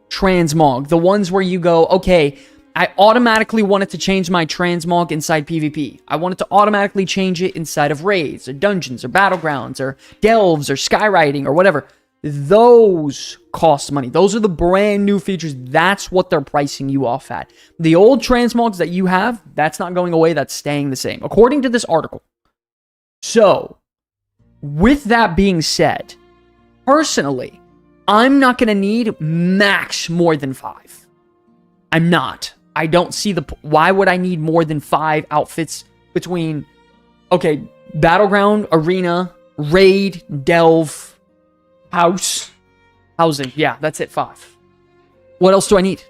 transmog, the ones where you go, okay, I automatically wanted to change my transmog inside PvP. I wanted to automatically change it inside of raids or dungeons or battlegrounds or delves or skywriting or whatever. Those cost money. Those are the brand new features. That's what they're pricing you off at. The old transmogs that you have, that's not going away. That's staying the same, according to this article. So, with that being said, personally, I'm not going to need max more than 5. I'm not. I don't see the... Why would I need more than 5 outfits between... Okay, Battleground, Arena, Raid, Delve, House. Housing. Yeah, that's it, 5. What else do I need?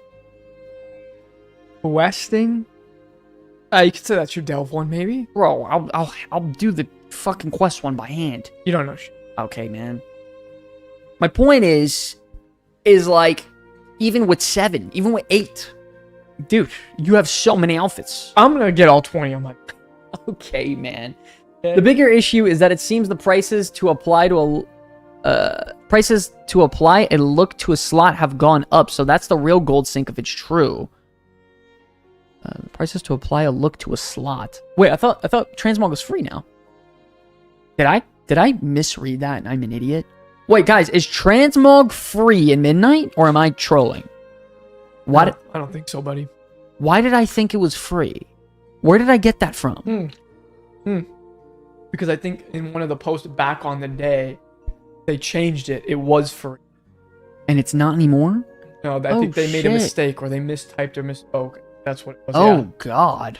Questing? You could say that's your Delve one, maybe? Bro, I'll do the fucking quest one by hand. You don't know shit. Okay, man. My point is like, even with 7, even with 8, dude, you have so many outfits. I'm gonna get all 20 on my... Okay, man. The bigger issue is that it seems the prices to apply a look to a slot have gone up, so that's the real gold sink if it's true. Prices to apply a look to a slot. Wait, I thought transmog was free now. Did I misread that and I'm an idiot? Wait, guys, is transmog free in Midnight, or am I trolling? What? I don't think so, buddy. Why did I think it was free? Where did I get that from? Because I think in one of the posts back on the day, they changed it. It was free. And it's not anymore? No, I think they made a mistake, or they mistyped or misspoke. That's what it was. Oh, yeah. God.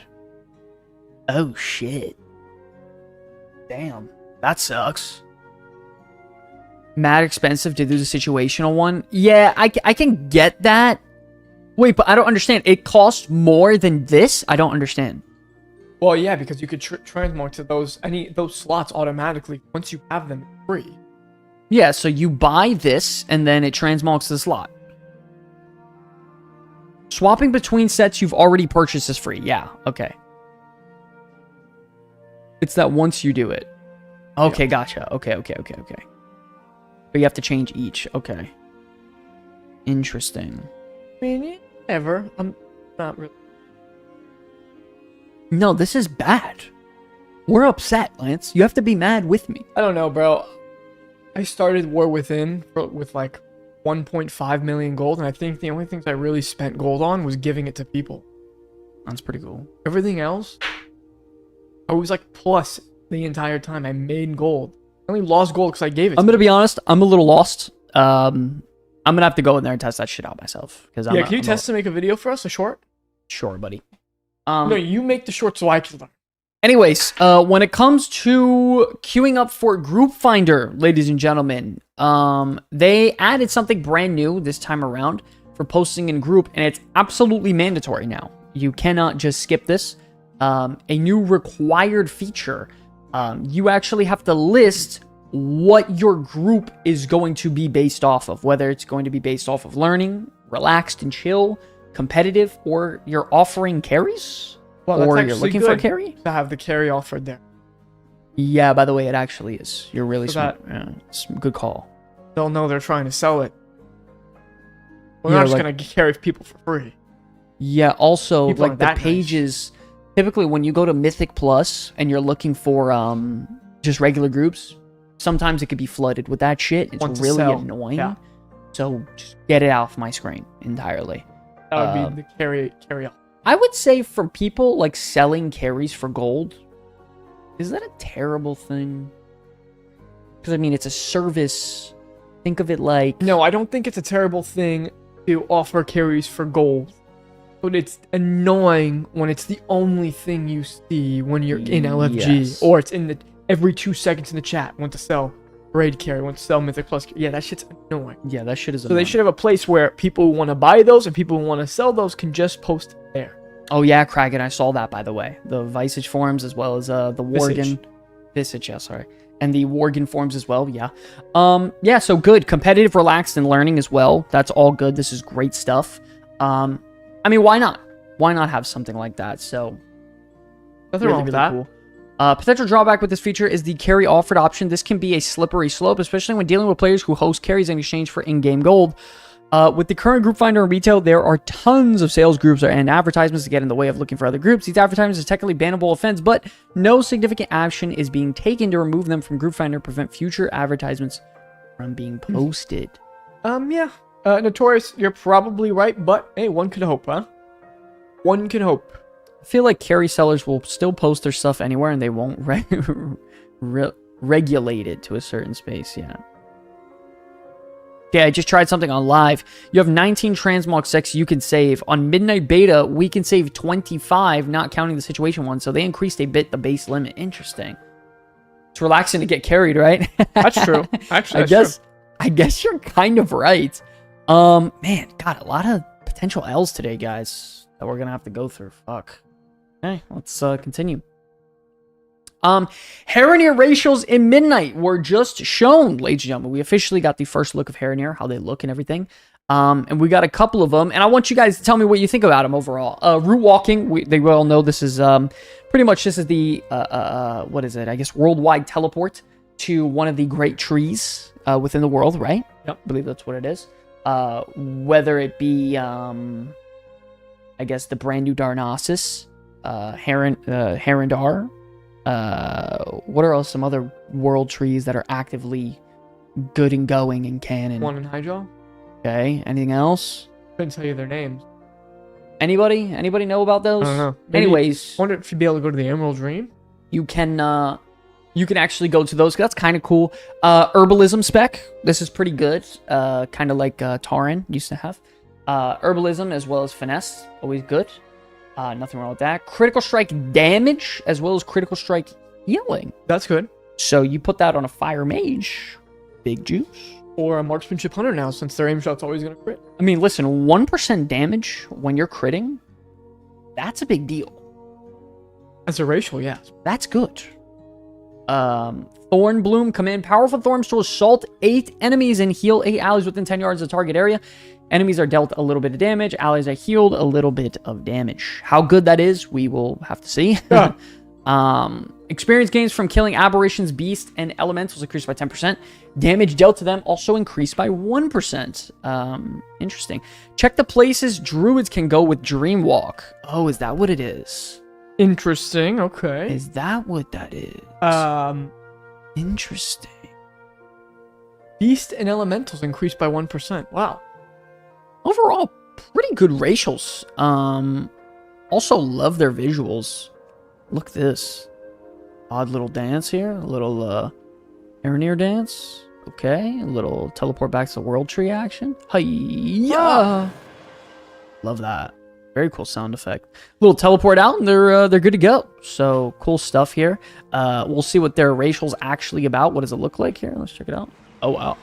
Oh, shit. Damn. That sucks. Mad expensive to do the situational one? Yeah, I can get that. Wait, but I don't understand. It costs more than this? I don't understand. Well, yeah, because you could transmog to those slots automatically once you have them free. Yeah, so you buy this, and then it transmogs to the slot. Swapping between sets you've already purchased is free. Yeah, okay. It's that once you do it. Okay, gotcha. Okay. But you have to change each. Okay. Interesting. I mean, ever. I'm not really... No, this is bad. We're upset, Lance. You have to be mad with me. I don't know, bro. I started War Within with like 1.5 million gold, and I think the only things I really spent gold on was giving it to people. That's pretty cool. Everything else, I was like plus the entire time I made gold. I only lost gold because I gave it. I'm gonna be honest. I'm a little lost. I'm gonna have to go in there and test that shit out myself. Can you test to make a video for us, a short? Sure, buddy. No, you make the short so I can learn. Anyways, when it comes to queuing up for Group Finder, ladies and gentlemen, they added something brand new this time around for posting in group, and it's absolutely mandatory now. You cannot just skip this. A new required feature. You actually have to list what your group is going to be based off of, whether it's going to be based off of learning, relaxed and chill, competitive, or you're offering carries, or you're looking for a carry. To have the carry offered there. Yeah, by the way, it actually is. You're really smart. It's a good call. They'll know they're trying to sell it. We're not just going to carry people for free. Yeah, also, people like the pages... Nice. Typically, when you go to Mythic Plus and you're looking for just regular groups, sometimes it could be flooded with that shit. It's really annoying. Yeah. So just get it off my screen entirely. That would be the carry off. I would say for people like selling carries for gold, is that a terrible thing? Because I mean, it's a service. Think of it like... No, I don't think it's a terrible thing to offer carries for gold. But it's annoying when it's the only thing you see when you're in LFG. Yes. Or it's in the every 2 seconds in the chat. Want to sell Raid carry, want to sell Mythic Plus carry. Yeah, that shit's annoying. Yeah, that shit is annoying. So they should have a place where people who want to buy those and people who want to sell those can just post it there. Oh yeah, Kragan, I saw that, by the way. The Visage forums as well as the Worgen. Visage, yeah, sorry. And the Worgen forums as well, yeah. Yeah, so good. Competitive, relaxed, and learning as well. That's all good. This is great stuff. I mean, why not? why not have something like that? So, Nothing wrong with that. Cool. Potential drawback with this feature is the carry offered option. This can be a slippery slope, especially when dealing with players who host carries in exchange for in-game gold. With the current group finder in retail, there are tons of sales groups and advertisements to get in the way of looking for other groups. These advertisements are technically bannable offense, but no significant action is being taken to remove them from group finder to prevent future advertisements from being posted. Yeah. Notorious, you're probably right, but hey, one could hope, huh? One can hope. I feel like carry sellers will still post their stuff anywhere and they won't regulate it to a certain space. Yeah. Okay, I just tried something on live. You have 19 transmog sets you can save. On Midnight Beta, we can save 25, not counting the situation one. So they increased a bit the base limit. Interesting. It's relaxing to get carried, right? That's true. Actually, I guess you're kind of right. Man, God, a lot of potential L's today, guys, that we're gonna have to go through. Fuck. Okay, let's continue. Haranir racials in Midnight were just shown, ladies and gentlemen. We officially got the first look of Haranir, how they look and everything. And we got a couple of them, and I want you guys to tell me what you think about them overall. Root walking, they all know this is pretty much this is the what is it? I guess worldwide teleport to one of the great trees within the world, right? Yep, I believe that's what it is. Whether it be I guess the brand new Darnassus, Harandar. What are some other world trees that are actively good and going in canon? One in Hydro. Okay, anything else? Couldn't tell you their names. Anybody know about those? I don't know. Maybe, Anyways, I wonder if you'd be able to go to the Emerald Dream. you can actually go to those. That's kind of cool. Herbalism spec. This is pretty good. Kind of like Tauren used to have. Herbalism as well as finesse. Always good. Nothing wrong with that. Critical strike damage as well as critical strike healing. That's good. So you put that on a fire mage. Big juice. Or a marksmanship hunter now, since their aim shot's always going to crit. I mean, listen, 1% damage when you're critting, that's a big deal. As a racial, yes. That's good. Thorn Bloom command. Powerful thorns to assault 8 enemies and heal 8 allies within 10 yards of the target area. Enemies are dealt a little bit of damage. Allies are healed a little bit of damage. How good that is, we will have to see. Yeah. Experience gains from killing aberrations, beasts, and elementals increased by 10%. Damage dealt to them also increased by 1%. Interesting. Check the places druids can go with Dreamwalk. Oh, is that what it is? Interesting. Okay. Is that what that is? Interesting. Beast and elementals increased by 1%. Wow. Overall, pretty good racials. Also love their visuals. Look at this. Odd little dance here. A little Haranir dance. Okay. A little teleport back to the world tree action. Hi-ya! Love that. Very cool sound effect. Little teleport out and they're good to go. So cool stuff here. We'll see what their racial's actually about. What does it look like here? Let's check it out. Oh wow.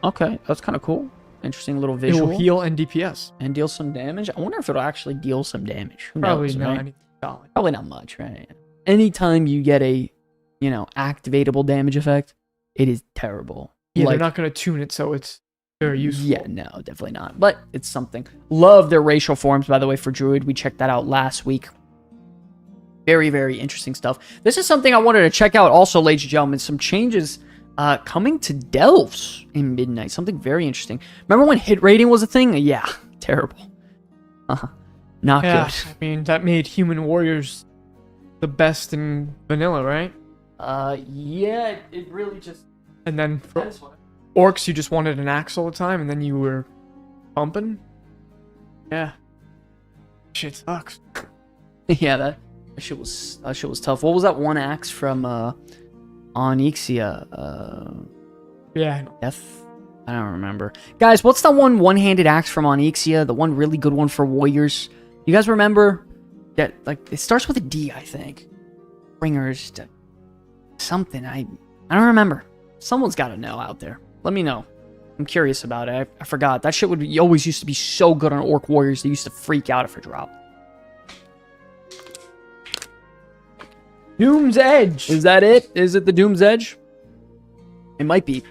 Okay, that's kind of cool. Interesting little visual. It will heal and DPS. And deal some damage. I wonder if it'll actually deal some damage. Who Probably knows, not right? anything solid. Probably not much, right? Anytime you get a, activatable damage effect, it is terrible. Yeah, they're not going to tune it so it's very useful. Yeah, no, definitely not. But it's something. Love their racial forms, by the way, for Druid. We checked that out last week. Very, very interesting stuff. This is something I wanted to check out also, ladies and gentlemen. Some changes coming to Delves in Midnight. Something very interesting. Remember when hit rating was a thing? Yeah, terrible. Not good. I mean, that made human warriors the best in vanilla, right? Yeah, it really just... And then for orcs, you just wanted an axe all the time, and then you were pumping? Yeah. Shit sucks. Yeah, that shit was tough. What was that one axe from Onyxia? Yeah. Death? I don't remember. Guys, what's that one-handed axe from Onyxia? The one really good one for warriors? You guys remember? That, like, it starts with a D, I think. Bringers to something. I don't remember. Someone's got to know out there. Let me know. I'm curious about it. I forgot. That shit always used to be so good on Orc Warriors. They used to freak out if it dropped. Doom's Edge. Is that it? Is it the Doom's Edge? It might be.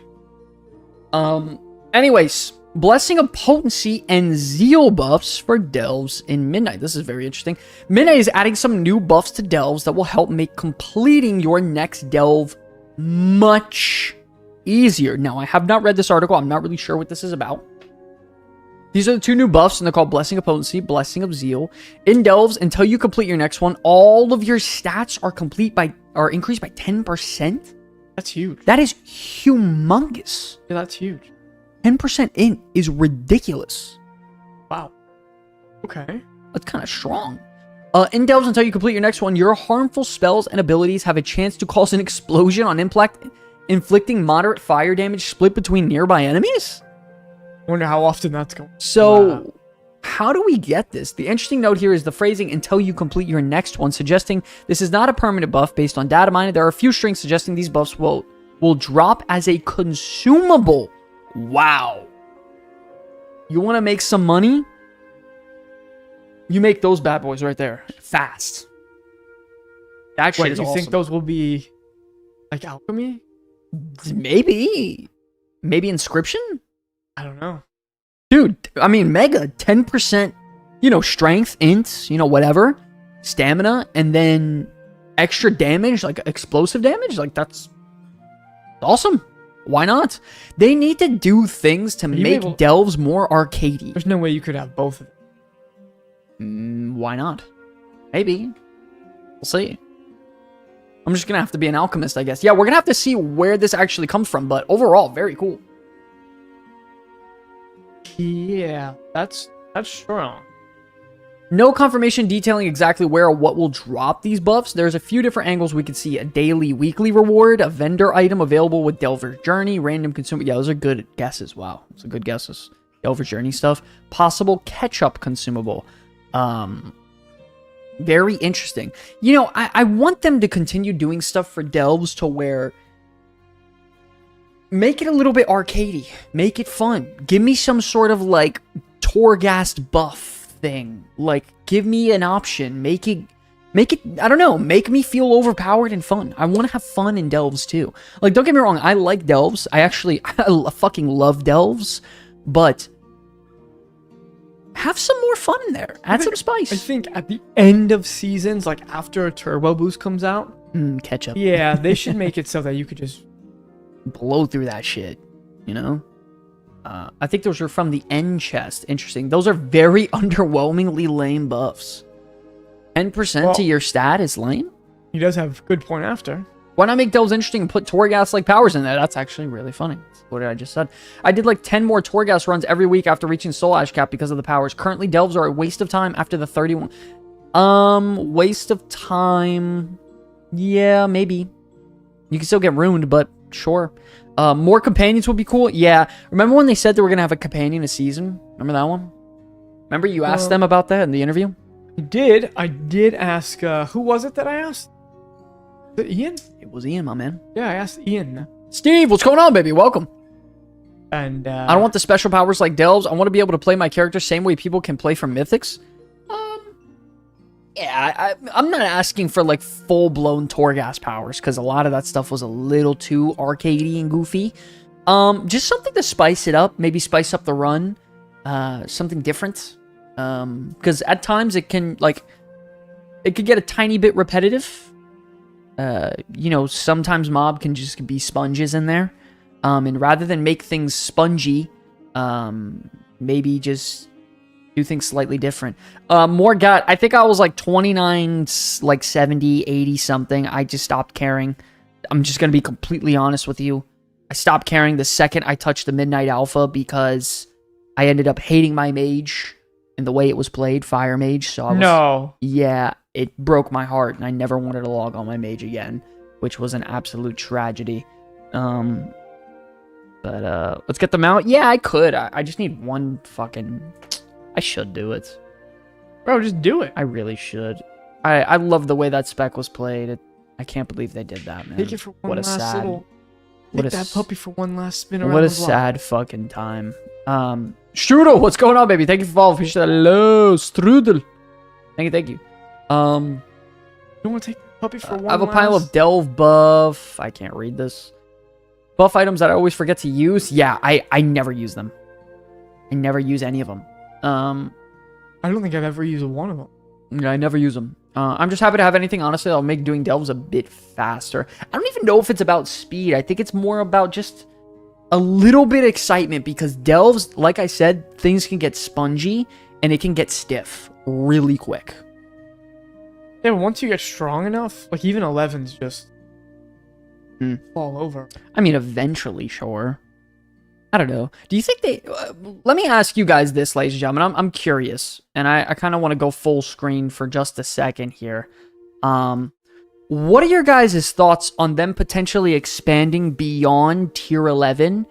Anyways, Blessing of Potency and Zeal buffs for Delves in Midnight. This is very interesting. Midnight is adding some new buffs to Delves that will help make completing your next Delve much easier. Now, I have not read this article. I'm not really sure what this is about. These are the 2 new buffs, and they're called Blessing of Potency, Blessing of Zeal. In Delves, until you complete your next one, all of your stats are increased by 10%. That's huge. That is humongous. Yeah, that's huge. 10% in is ridiculous. Wow. Okay. That's kind of strong. In Delves, until you complete your next one, your harmful spells and abilities have a chance to cause an explosion on impact, inflicting moderate fire damage split between nearby enemies? I wonder how often that's going. So, how do we get this? The interesting note here is the phrasing, until you complete your next one, suggesting this is not a permanent buff based on data mining. There are a few strings suggesting these buffs will drop as a consumable. Wow. You want to make some money? You make those bad boys right there. Fast. That shit is awesome. You think those will be like alchemy? Maybe. Maybe inscription? I don't know. Dude, I mean, Mega, 10%, strength, int, whatever, stamina, and then extra damage, like explosive damage. Like, that's awesome. Why not? They need to do things to make Delves more arcadey. There's no way you could have both of them. Why not? Maybe. We'll see. I'm just going to have to be an alchemist, I guess. Yeah, we're going to have to see where this actually comes from, but overall, very cool. Yeah, that's strong. No confirmation detailing exactly where or what will drop these buffs. There's a few different angles we could see. A daily, weekly reward, a vendor item available with Delver's Journey, random consumable. Yeah, those are good guesses. Wow, those are good guesses. Delver's Journey stuff. Possible catch-up consumable. Very interesting. I want them to continue doing stuff for Delves to where... Make it a little bit arcadey. Make it fun. Give me some sort of, like, Torghast buff thing. Like, give me an option. Make it, I don't know, make me feel overpowered and fun. I want to have fun in Delves too. Like, don't get me wrong, I like Delves. I fucking love Delves, but have some more fun in there. Add some spice. I think at the end of seasons, like after a turbo boost comes out, catch up. Yeah, they should make it so that you could just blow through that shit, I think those are from the end chest. Interesting. Those are very underwhelmingly lame buffs. 10% to your stat is lame? He does have good point after. Why not make Delves interesting and put Torghast-like powers in there? That's actually really funny. That's what I just said. I did like 10 more Torghast runs every week after reaching Soul Ash cap because of the powers. Currently, Delves are a waste of time after the 31. Waste of time. Yeah, maybe. You can still get ruined, but sure. More companions would be cool. Yeah. Remember when they said they were going to have a companion a season? Remember that one? Remember you asked them about that in the interview? I did ask, who was it that I asked? Was it Ian? It was Ian, my man. Yeah, I asked Ian. Steve, what's going on, baby? Welcome. And, I don't want the special powers like Delves. I want to be able to play my character same way people can play from Mythics. Yeah, I'm not asking for, like, full-blown Torghast powers, because a lot of that stuff was a little too arcadey and goofy. Just something to spice it up. Maybe spice up the run. Something different. Because at times it can, like... It could get a tiny bit repetitive. Sometimes mob can just be sponges in there. And rather than make things spongy, maybe just... do things slightly different. Morgat, I think I was like 29, like 70, 80 something. I just stopped caring. I'm just going to be completely honest with you. I stopped caring the second I touched the Midnight Alpha because I ended up hating my mage and the way it was played, Fire Mage. So I was, yeah, it broke my heart and I never wanted to log on my mage again, which was an absolute tragedy. But let's get them out. Yeah, I could. I just need one fucking... I should do it. Bro, just do it. I really should. I love the way that spec was played. I can't believe they did that, man. Take it for one last little... Take that puppy for one last spin around What a sad fucking time. Strudel, what's going on, baby? Thank you for following. Appreciate that. Hello, Strudel. Thank you. You want to take the puppy for one I have a pile of Delve buff. I can't read this. Buff items that I always forget to use. Yeah, I never use them. I never use any of them. I don't think I've ever used one of them. Yeah, I never use them. I'm just happy to have anything. Honestly, I'll make doing delves a bit faster. I don't even know if it's about speed. I think it's more about just a little bit of excitement, because delves, like I said, things can get spongy and it can get stiff really quick. Yeah, but once you get strong enough, like even 11s just fall over. I mean, eventually, sure. I don't know. Do you think they... let me ask you guys this, ladies and gentlemen. I'm curious, and I kind of want to go full screen for just a second here. What are your guys' thoughts on them potentially expanding beyond Tier 11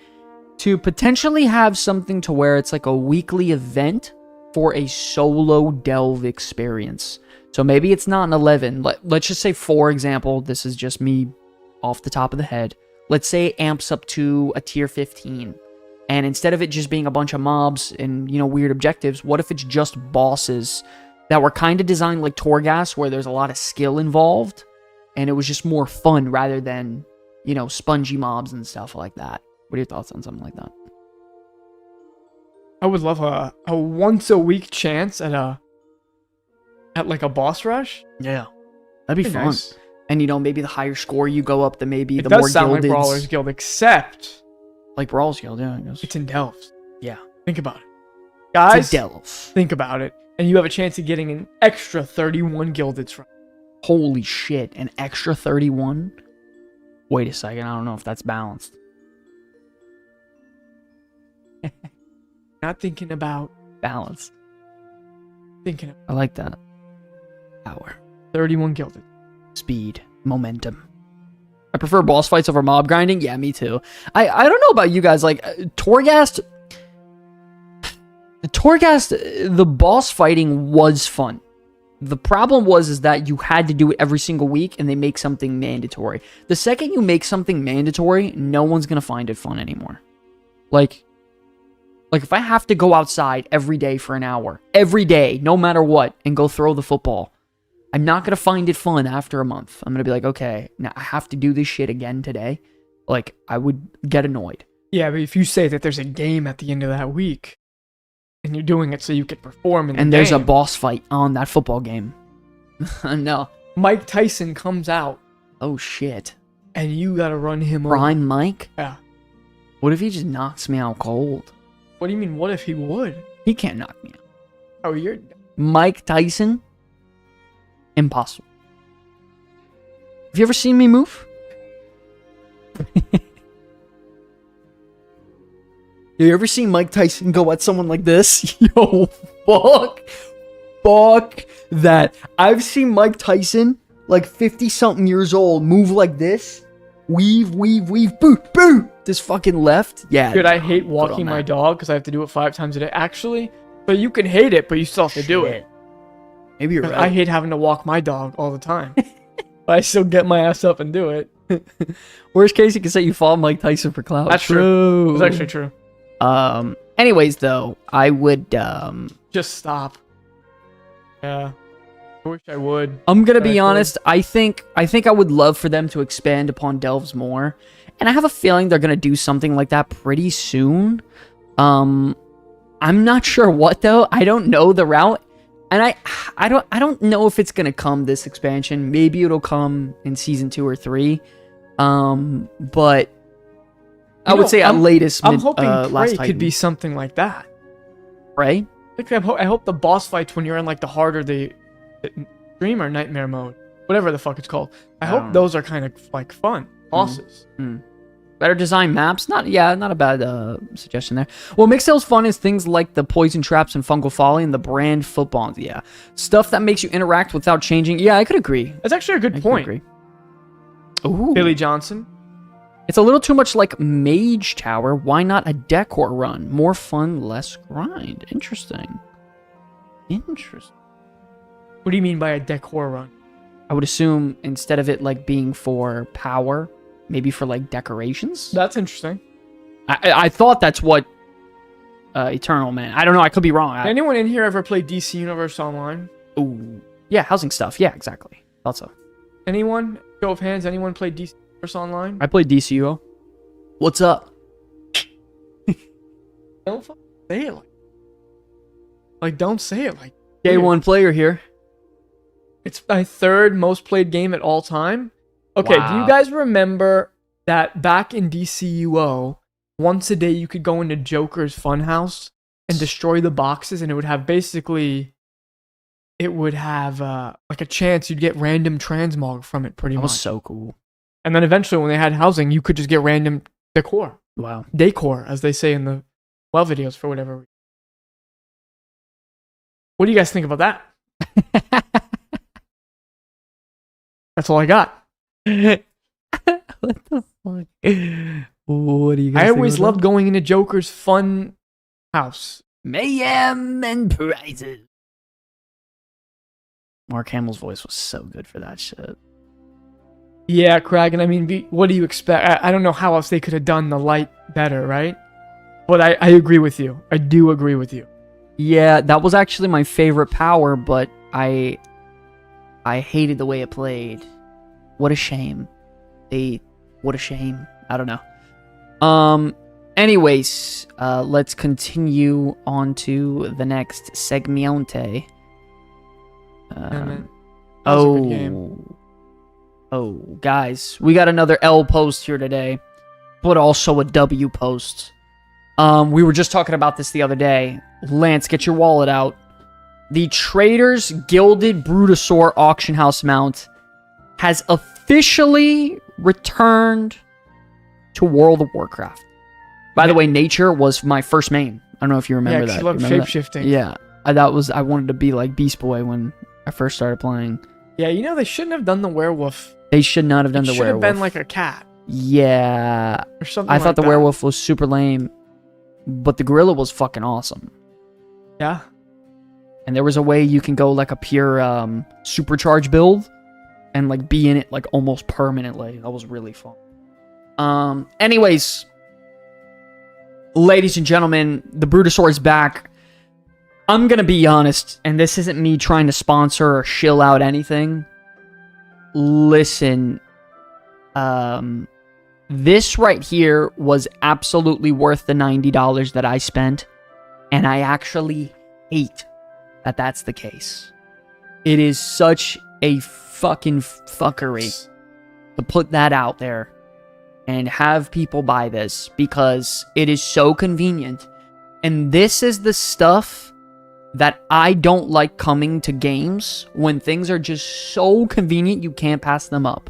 to potentially have something to where it's like a weekly event for a solo delve experience? So maybe it's not an 11. Let's just say, for example, this is just me off the top of the head. Let's say it amps up to a Tier 15. And instead of it just being a bunch of mobs and, you know, weird objectives, what if it's just bosses that were kind of designed like Torghast, where there's a lot of skill involved, and it was just more fun rather than, you know, spongy mobs and stuff like that? What are your thoughts on something like that? I would love a once a week chance at like a boss rush. Yeah, that'd be fun. Nice. And, you know, maybe the higher score you go up, the maybe It the does more sound like gilded, Brawlers Guild, except like Brawl's Guild. Yeah, I guess. it's in delves. Yeah, Think about it, guys. it's a delve. Think about it, and you have a chance of getting an extra 31 gildeds from. Holy shit, an extra 31? Wait a second, I don't know if that's balanced. Not thinking about Balance. thinking of I like that. Power. 31 gilded. Speed. Momentum. I prefer boss fights over mob grinding. Yeah, me too. I don't know about you guys. Like, Torghast... the boss fighting was fun. The problem is that you had to do it every single week, and they make something mandatory. The second you make something mandatory, no one's going to find it fun anymore. Like, if I have to go outside every day for an hour, every day, no matter what, and go throw the football, I'm not going to find it fun after a month. I'm going to be like, okay, now I have to do this shit again today. Like, I would get annoyed. Yeah, but if you say that there's a game at the end of that week, and you're doing it so you can perform in the And there's a game, boss fight on that football game. No. Mike Tyson comes out, Oh, shit. and you gotta run him over. Prime Mike? Yeah. What if he just knocks me out cold? What do you mean, what if he would? He can't knock me out. Oh, you're... Mike Tyson? Impossible. Have you ever seen me move? You ever seen Mike Tyson go at someone like this? Yo, fuck that. I've seen Mike Tyson, like 50-something years old, move like this. Weave, boo, boo. This fucking left. Yeah. Dude, I hate put walking on my that. dog because I have to do it 5 times a day. Actually, but you can hate it, but you still have to do it. Shit. Maybe you're 'Cause right. I hate having to walk my dog all the time. But I still get my ass up and do it. Worst case, you can say you follow Mike Tyson for clout. That's true. It's actually true. Anyways, though, I would, Just stop. Yeah. I wish I would. I'm gonna but I be could. honest. I think I would love for them to expand upon delves more, and I have a feeling they're gonna do something like that pretty soon. I'm not sure what though. I don't know the route, and I don't know if it's gonna come this expansion. Maybe it'll come in season 2 or 3. But I would say at latest. I'm hoping last Prey could be something like that. Prey. Like, I hope the boss fights when you're in like the harder the dream or nightmare mode, whatever the fuck it's called. I don't hope know. those are kind of like fun bosses. Better design maps. Not a bad suggestion there. What makes sales fun is things like the poison traps and fungal folly and the brand footballs. Yeah, stuff that makes you interact without changing. Yeah, I could agree. That's actually a good I could point. agree. Ooh. Billy Johnson. It's a little too much like Mage Tower. Why not a decor run? More fun, less grind. Interesting. What do you mean by a decor run? I would assume instead of it like being for power, maybe for like decorations. That's interesting. I thought that's what Eternal meant. I don't know. I could be wrong. Anyone in here ever play DC Universe Online? Ooh. Yeah, housing stuff. Yeah, exactly. Thought so. Anyone? Show of hands. Anyone play DC Universe Online? I played DCUO. What's up? Don't fucking say it like don't say it like Day one player here. It's my third most played game at all time. Okay, do you Wow. guys remember that back in DCUO, once a day you could go into Joker's Funhouse and destroy the boxes, and it would have like a chance you'd get random transmog from it pretty That much. was so cool. And then eventually when they had housing, you could just get random decor. Wow. Decor, as they say in the well videos for whatever reason. What do you guys think about that? That's all I got. What the fuck? What do you guys I think always about loved going into Joker's fun house. that? Mayhem and prizes. Mark Hamill's voice was so good for that shit. Yeah, Craig, and I mean, what do you expect? I don't know how else they could have done the light better, right? But I agree with you. I do agree with you. Yeah, that was actually my favorite power, but I hated the way it played. What a shame. What a shame. I don't know. Anyways, let's continue on to the next segmente. Man, that was a good game. Oh, guys, we got another L post here today, but also a W post. We were just talking about this the other day. Lance, get your wallet out. The Trader's Gilded Brutasaur auction house mount has officially returned to World of Warcraft. By the way, Nature was my first main. I don't know if you remember that. Yeah, I love shapeshifting. Yeah, I wanted to be like Beast Boy when I first started playing. Yeah, you know, they shouldn't have done the werewolf. They should not have done the werewolf. It should have been like a cat. Yeah. Or something I like thought the that. werewolf was super lame, but the gorilla was fucking awesome. Yeah. And there was a way you can go like a pure supercharge build and like be in it like almost permanently. That was really fun. Anyways, ladies and gentlemen, the Brutasaur is back. I'm gonna be honest, and this isn't me trying to sponsor or shill out anything. Listen, this right here was absolutely worth the $90 that I spent, and I actually hate that that's the case. It is such a fucking fuckery to put that out there and have people buy this because it is so convenient. And this is the stuff that I don't like coming to games when things are just so convenient you can't pass them up.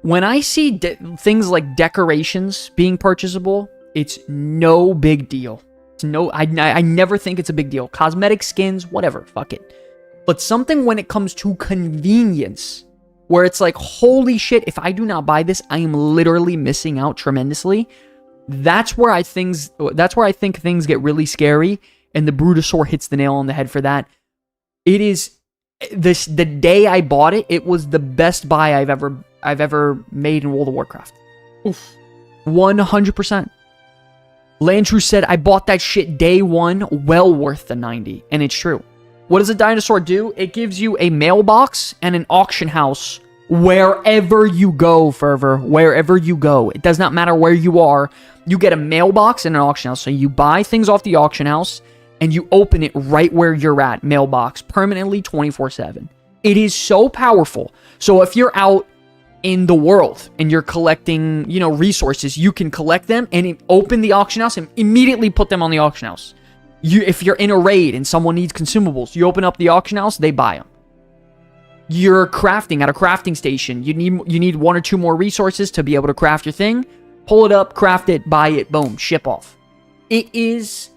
When I see things like decorations being purchasable, it's no big deal. It's I never think it's a big deal. Cosmetic skins, whatever, fuck it. But something when it comes to convenience, where it's like, holy shit, if I do not buy this, I am literally missing out tremendously. That's where I think things get really scary. And the Brutasaur hits the nail on the head for that. It is the day I bought it, it was the best buy I've ever made in World of Warcraft. Oof. 100%. Landrew said, I bought that shit day one, well worth the 90. And it's true. What does a dinosaur do? It gives you a mailbox and an auction house wherever you go, Fervor. Wherever you go. It does not matter where you are. You get a mailbox and an auction house. So you buy things off the auction house and you open it right where you're at. Mailbox. Permanently 24/7. It is so powerful. So if you're out in the world and you're collecting, resources, you can collect them and open the auction house and immediately put them on the auction house. If you're in a raid and someone needs consumables, you open up the auction house, they buy them. You're crafting at a crafting station. You need one or two more resources to be able to craft your thing. Pull it up, craft it, buy it, boom, ship off. It is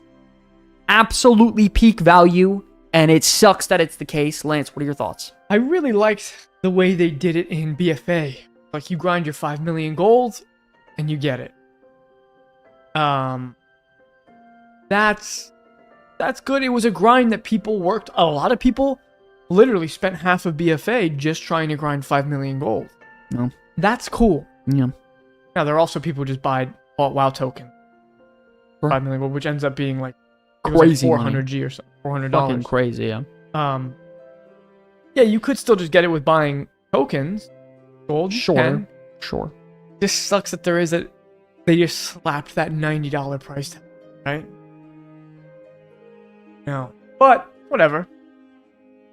absolutely peak value, and it sucks that it's the case. Lance, what are your thoughts? I really liked the way they did it in BFA. Like, you grind your 5 million gold, and you get it. That's good. It was a grind that people worked. A lot of people literally spent half of BFA just trying to grind 5 million gold. No. That's cool. Yeah. Now, there are also people who just buy WoW token. Sure. 5 million gold, which ends up being like Crazy like money. 400 G or something. $400. Fucking crazy, yeah. Yeah, you could still just get it with buying tokens. Gold, you can. Sure. Just sucks that they just slapped that $90 price tag, right? No. But, whatever.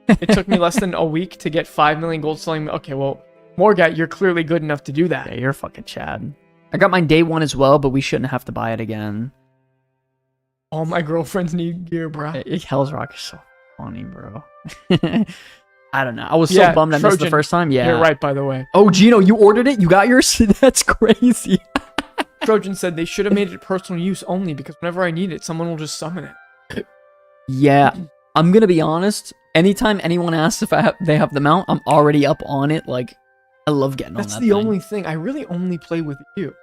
It took me less than a week to get 5 million gold selling. Okay, well, Morgat, you're clearly good enough to do that. Yeah, you're fucking Chad. I got mine day 1 as well, but we shouldn't have to buy it again. All my girlfriends need gear, bro. Hell's Rock is so funny, bro. I don't know. I was so bummed I missed the first time. Yeah. You're right, by the way. Oh, Gino, you ordered it? You got yours? That's crazy. Trojan said they should have made it personal use only because whenever I need it, someone will just summon it. Yeah. I'm going to be honest. Anytime anyone asks if they have the mount, I'm already up on it. Like, I love getting on that. That's the only thing. I really only play with you.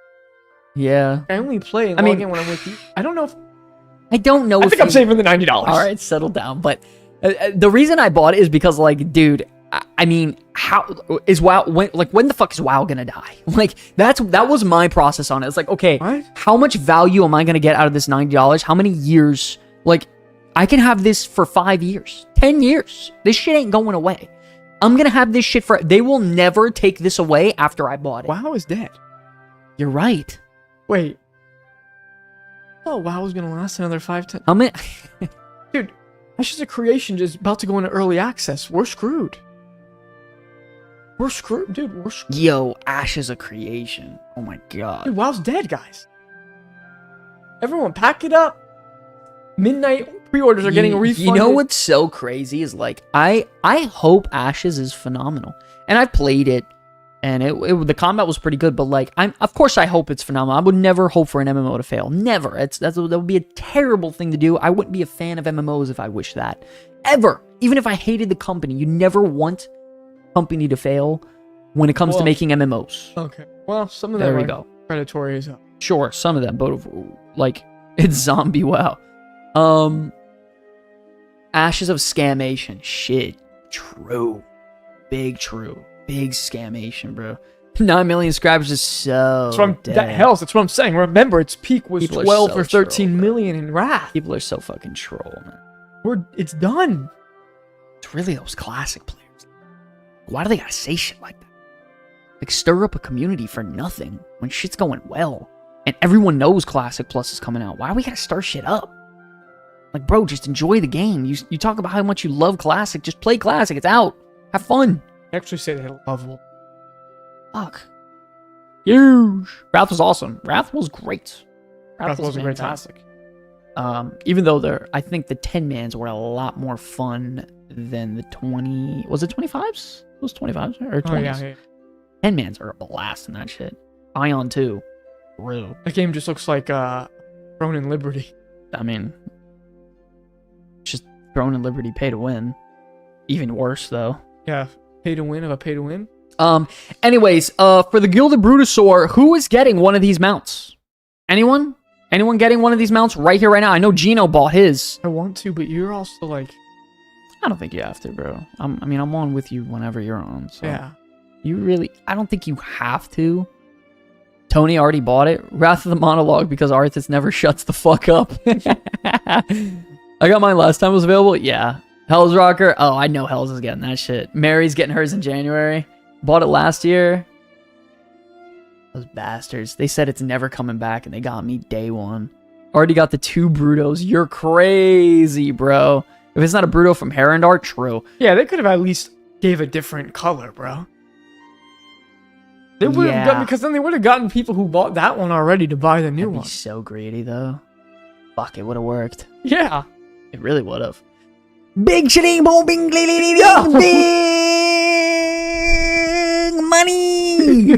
Yeah. I only play and log in when I'm with you. I don't know if... I don't know I think I'm saving the $90. All right, settle down. But the reason I bought it is because, like, dude, I mean, how is WoW? When the fuck is WoW gonna die? Like, that was my process on it. It's like, okay, what? How much value am I gonna get out of this $90? How many years? Like, I can have this for 5 years, 10 years. This shit ain't going away. I'm gonna have this shit for. They will never take this away after I bought it. WoW is dead. You're right. Wait. Oh, WoW is gonna last another 5-10. I'm in. Dude, Ashes of Creation is about to go into early access. We're screwed. We're screwed, dude. We're screwed. Yo, Ashes of Creation. Oh my god. Dude, WoW's dead, guys. Everyone, pack it up. Midnight pre-orders are getting refunded. You know what's so crazy is, like, I hope Ashes is phenomenal, and I played it, and the combat was pretty good. But, like, of course I hope it's phenomenal. I would never hope for an MMO to fail. Never. That would be a terrible thing to do. I wouldn't be a fan of MMOs if I wished that ever. Even if I hated the company, you never want company to fail when it comes to making MMOs. Okay. Well, some of them are predatory as well. Sure, some of them, but like, it's zombie WoW. Ashes of Scamation. Shit. True. Big scamation, bro. 9 million subscribers is so That's what I'm saying. Remember, its peak was 12 or 13 million in Wrath. People are so fucking troll, man. It's done. It's really those classic players. Why do they gotta say shit like that? Like, stir up a community for nothing when shit's going well. And everyone knows Classic Plus is coming out. Why do we gotta stir shit up? Like, bro, just enjoy the game. You talk about how much you love Classic. Just play Classic. It's out. Have fun. I actually say they love. Fuck. Huge. Wrath was awesome. Wrath was great. Wrath was fantastic. Even though I think the 10-mans were a lot more fun than the 20... Was it 25s? It was 25s or 20s? Oh, yeah. 10-mans are a blast in that shit. Ion 2. Real. That game just looks like Throne and Liberty. I mean, just Throne and Liberty pay to win. Even worse, though. Yeah, pay to win of a pay to win. Anyways, for the Gilded Brutasaur, who is getting one of these mounts? Anyone? Anyone getting one of these mounts right here, right now? I know Gino bought his. I want to, but you're also like... I don't think you have to, bro. I'm on with you whenever you're on. So. Yeah. You really... I don't think you have to. Tony already bought it. Wrath of the Monologue, because Arthas never shuts the fuck up. I got mine last time it was available. Yeah. Hell's Rocker. Oh, I know Hell's is getting that shit. Mary's getting hers in January. Bought it last year. Those bastards. They said it's never coming back, and they got me day one. Already got the 2 Brutos. You're crazy, bro. If it's not a Bruto from Haranir, true. Yeah, they could have at least gave a different color, bro. They would have gotten, because then they would have gotten people who bought that one already to buy the new one. So greedy, though. Fuck, it would have worked. Yeah. It really would have. Big shitting boom bing big money.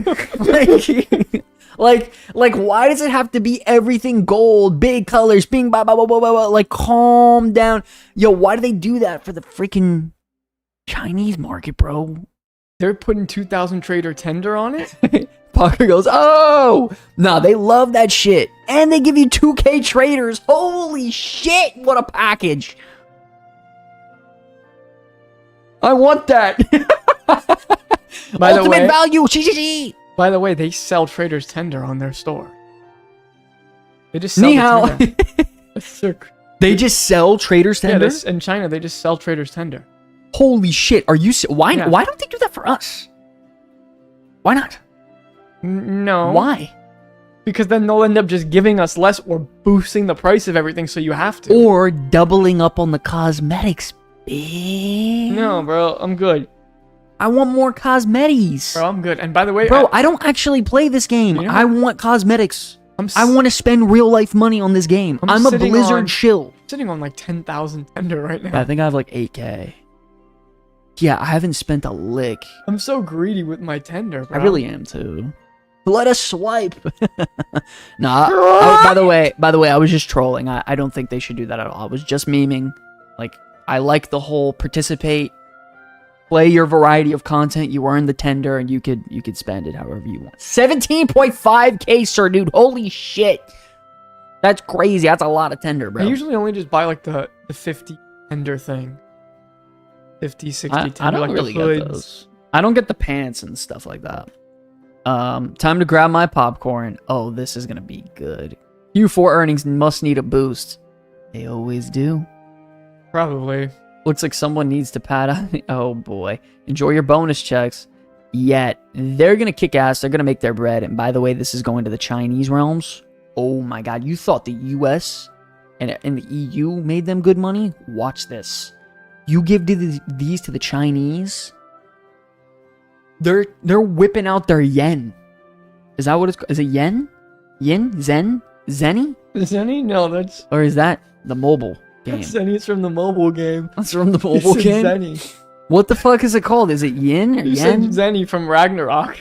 like why does it have to be everything gold, big colors, bing blah blah blah blah blah? Like, calm down. Yo, why do they do that for the freaking Chinese market, bro? They're putting 2,000 trader tender on it? Parker goes, oh! Nah, they love that shit. And they give you 2K traders. Holy shit, what a package. I want that. Ultimate value. By the way, they sell traders tender on their store. They just sell tender. They just sell traders tender? Yeah, in China, they just sell traders tender. Holy shit, are you... Why don't they do that for us? Why not? No. Why? Because then they'll end up just giving us less or boosting the price of everything, so you have to. Or doubling up on the cosmetics, bitch. No, bro, I'm good. I want more cosmetics. Bro, I'm good. And by the way, Bro, I don't actually play this game. You know, I want cosmetics. I want want to spend real life money on this game. I'm a Blizzard shill. sitting on like 10,000 tender right now. I think I have like 8K. Yeah, I haven't spent a lick. I'm so greedy with my tender, bro. I really am too. Let us swipe. Nah. By the way, I was just trolling. I don't think they should do that at all. I was just memeing. Like, I like the whole participate, play your variety of content. You earn the tender, and you could spend it however you want. 17.5K, sir, dude. Holy shit. That's crazy. That's a lot of tender, bro. I usually only just buy like the 50 tender thing. 50, 60 tender. I don't like really the get hoods. those. I don't get the pants and stuff like that. Time to grab my popcorn. Oh, this is gonna be good. Q4 earnings must need a boost. They always do. Probably. Looks like someone needs to pad out. Oh boy. Enjoy your bonus checks. Yet, they're gonna kick ass. They're gonna make their bread. And by the way, this is going to the Chinese realms. Oh my god. You thought the US and the EU made them good money? Watch this. You give these to the Chinese, they're whipping out their yen. Is that what it's called? Is it yen? Yen? Zen? Zenny? Zenny? No, that's... Or is that the mobile game? Zenny is from the mobile game. That's from the mobile game? Zenny. What the fuck is it called? Is it yin or You yen? said Zenny from Ragnarok.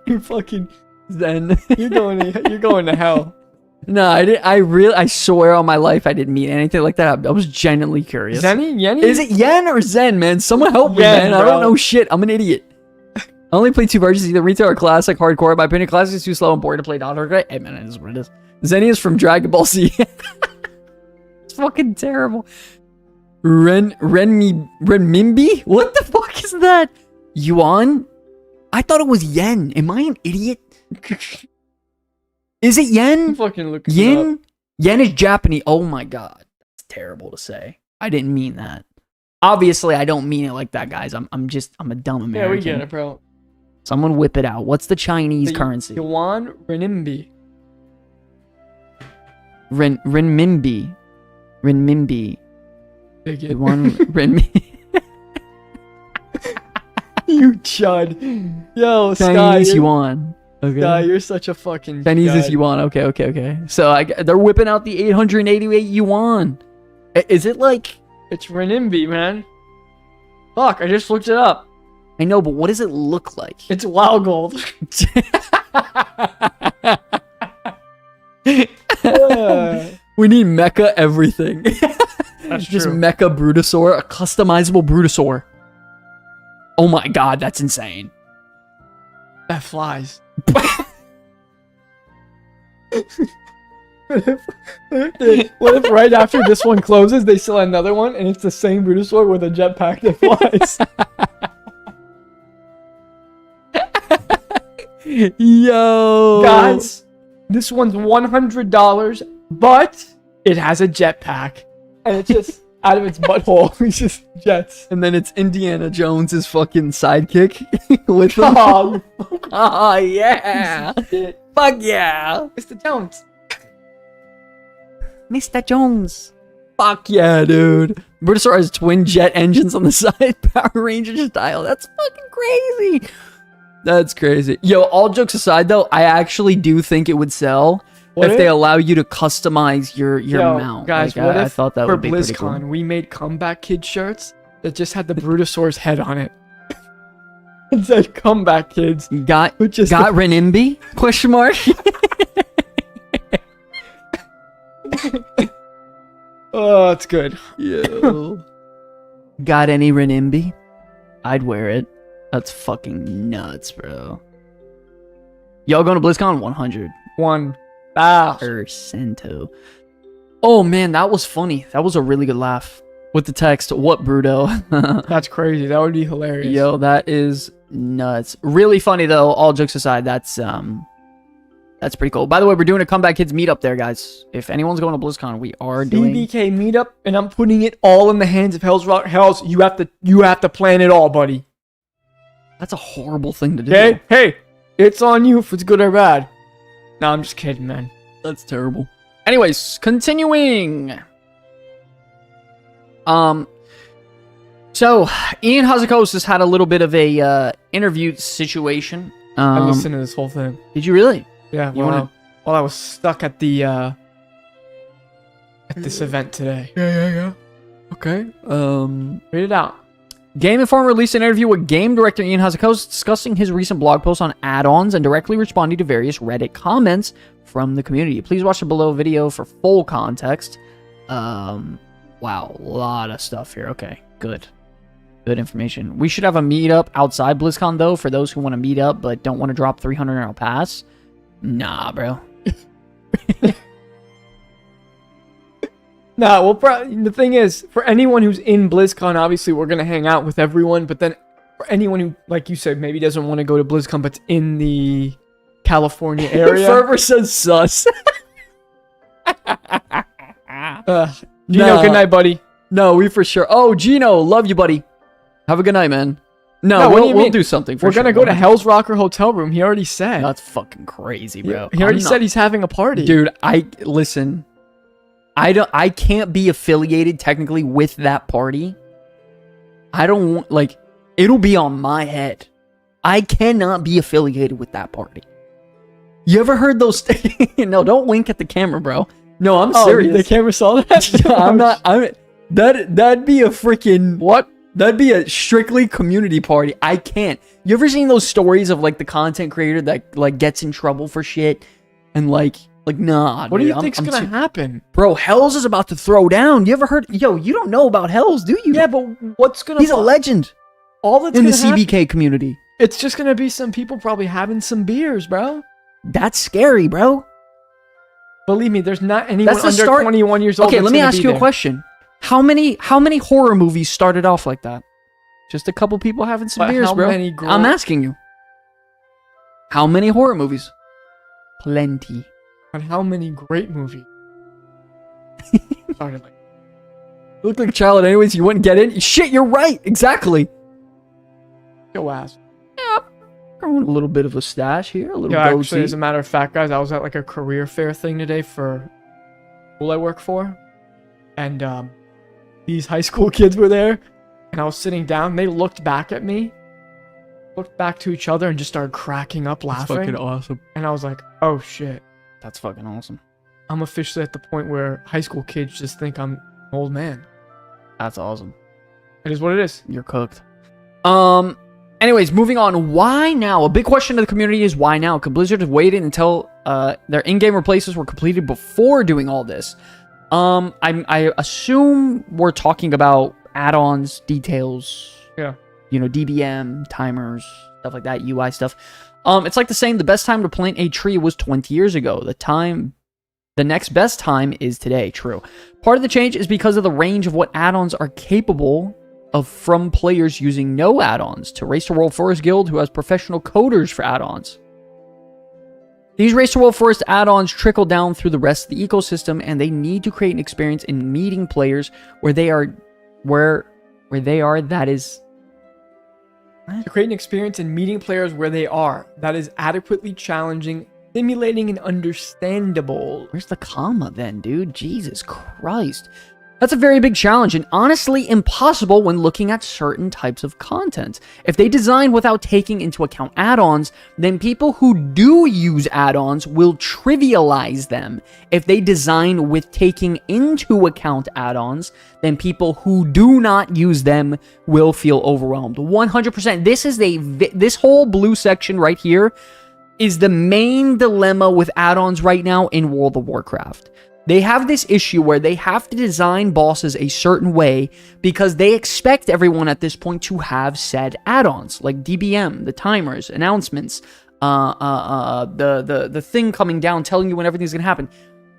You fucking... Zen. You're going to hell. No, I didn't. I swear on my life I didn't mean anything like that. I was genuinely curious. Zenny? Yenny? Is it yen or zen, man? Someone help me, Yen, man. I bro. don't know shit. I'm an idiot. I only play 2 versions, either retail or classic hardcore. My opinion, classic is too slow and boring to play non-hardcore. Hey, man, it is what it is. Zenny is from Dragon Ball Z. It's fucking terrible. Renminbi? What the fuck is that? Yuan? I thought it was yen. Am I an idiot? Is it yen? I'm fucking looking it Yin? up. Yen is Japanese. Oh my god. That's terrible to say. I didn't mean that. Obviously, I don't mean it like that, guys. I'm a dumb American. Yeah, we get it, bro. Someone whip it out. What's the Chinese The currency? Yuan Renminbi. Renminbi. Renminbi. Dig it. Yuan Renminbi. You chud. Yo, Sky. Chinese yuan. Okay. Sky, you're such a fucking Chinese is chud. yuan. Okay. So they're whipping out the 888 yuan. Is it like... It's renminbi, man. Fuck, I just looked it up. I know, but what does it look like? It's wild gold. We need mecha everything. That's Just true. mecha Brutasaur, a customizable Brutasaur. Oh my god, that's insane. That flies. What if right after this one closes, they sell another one, and it's the same Brutasaur with a jetpack that flies? Yo. Guys, this one's $100, but it has a jetpack, and it's just out of its butthole. It's just jets. And then it's Indiana Jones's fucking sidekick with him. Oh, Oh, yeah. shit. Fuck yeah. Mr. Jones. Mr. Jones. Fuck yeah, dude. Brutasaur has twin jet engines on the side, Power Ranger style. That's fucking crazy. That's crazy. Yo, all jokes aside, though, I actually do think it would sell What if if- they allow you to customize your Yo, mount. guys, Like, what I if thought that for would be pretty cool. BlizzCon we made Comeback Kid shirts that just had the Brutasaur's head on it? It said Comeback Kids. Got Which is Renminbi? Question mark. Oh, it's good. Yo. Got any Renminbi? I'd wear it. That's fucking nuts, bro. Y'all going to BlizzCon? 100%. 1,000. Oh man, that was funny. That was a really good laugh. With the text, what Bruto? That's crazy. That would be hilarious. Yo, that is nuts. Really funny though, all jokes aside, that's pretty cool. By the way, we're doing a Comeback Kids meetup there, guys. If anyone's going to BlizzCon, we are doing BBK meetup, and I'm putting it all in the hands of Hell's Rock. Hells, you have to plan it all, buddy. That's a horrible thing to do. Okay? Hey, It's on you if it's good or bad. No, I'm just kidding, man. That's terrible. Anyways, continuing. So Ian Hazzikos has had a little bit of a interview situation. I listened to this whole thing. Did you really? Yeah, while I was stuck at the at this event today. Yeah. Okay. Read it out. Game Informer released an interview with game director Ian Hazzikos discussing his recent blog post on add-ons and directly responding to various Reddit comments from the community. Please watch the below video for full context. Wow, a lot of stuff here. Okay, good information. We should have a meetup outside BlizzCon though for those who want to meet up but don't want to drop 300 in our pass. Nah, bro. Nah, well, the thing is, for anyone who's in BlizzCon, obviously we're gonna hang out with everyone. But then, for anyone who, like you said, maybe doesn't want to go to BlizzCon, but's in the California area. Fervor says sus. Gino, good night, buddy. No, we for sure. Oh, Gino, love you, buddy. Have a good night, man. No, we'll do something. We're gonna go to Hell's Rocker Hotel Room. He already said. That's fucking crazy, bro. He already said he's having a party, dude. Listen. I can't be affiliated technically with that party. I don't want, like, it'll be on my head. I cannot be affiliated with that party. You ever heard those? No, don't wink at the camera, bro. No, I'm serious. The camera saw that. I'm not. That'd be a freaking what? That'd be a strictly community party. I can't. You ever seen those stories of like the content creator that like gets in trouble for shit and like nah. What do you think's gonna happen, bro? Hell's is about to throw down. You ever heard? Yo, you don't know about Hell's, do you? Yeah, but what's gonna? He's a legend. All that's in the CBK community. It's just gonna be some people probably having some beers, bro. That's scary, bro. Believe me, there's not anyone under 21 years old. Okay, let me ask you a question. How many horror movies started off like that? Just a couple people having some beers, bro. I'm asking you. How many horror movies? Plenty. But how many great movies started like? You look like a child, anyways. You wouldn't get in. Shit, you're right. Exactly. Yo ass. Yeah. Growing a little bit of a stash here. A little. Yeah, actually, as a matter of fact, guys, I was at like a career fair thing today for school I work for, and these high school kids were there, and I was sitting down. They looked back at me, looked back to each other, and just started cracking up laughing. That's fucking awesome. And I was like, oh shit. That's fucking awesome. I'm officially at the point where high school kids just think I'm an old man. That's awesome. It is what it is. You're cooked. Anyways, moving on. Why now? A big question of the community is why now? Could Blizzard have waited until their in-game replacements were completed before doing all this? I assume we're talking about add-ons, details. Yeah. You know, DBM, timers, stuff like that, UI stuff. It's like the saying, the best time to plant a tree was 20 years ago. The next best time is today. True. Part of the change is because of the range of what add-ons are capable of from players using no add-ons to Race to World Forest Guild, who has professional coders for add-ons. These Race to World Forest add-ons trickle down through the rest of the ecosystem, and they need to create an experience in meeting players where they are, that is... To create an experience in meeting players where they are, that is adequately challenging, stimulating, and understandable. Where's the comma then, dude? Jesus Christ. That's a very big challenge, and honestly impossible when looking at certain types of content. If they design without taking into account add-ons, then people who do use add-ons will trivialize them. If they design with taking into account add-ons, then people who do not use them will feel overwhelmed. 100%. This whole blue section right here is the main dilemma with add-ons right now in World of Warcraft. They have this issue where they have to design bosses a certain way because they expect everyone at this point to have said add-ons, like DBM, the timers, announcements, the thing coming down telling you when everything's going to happen.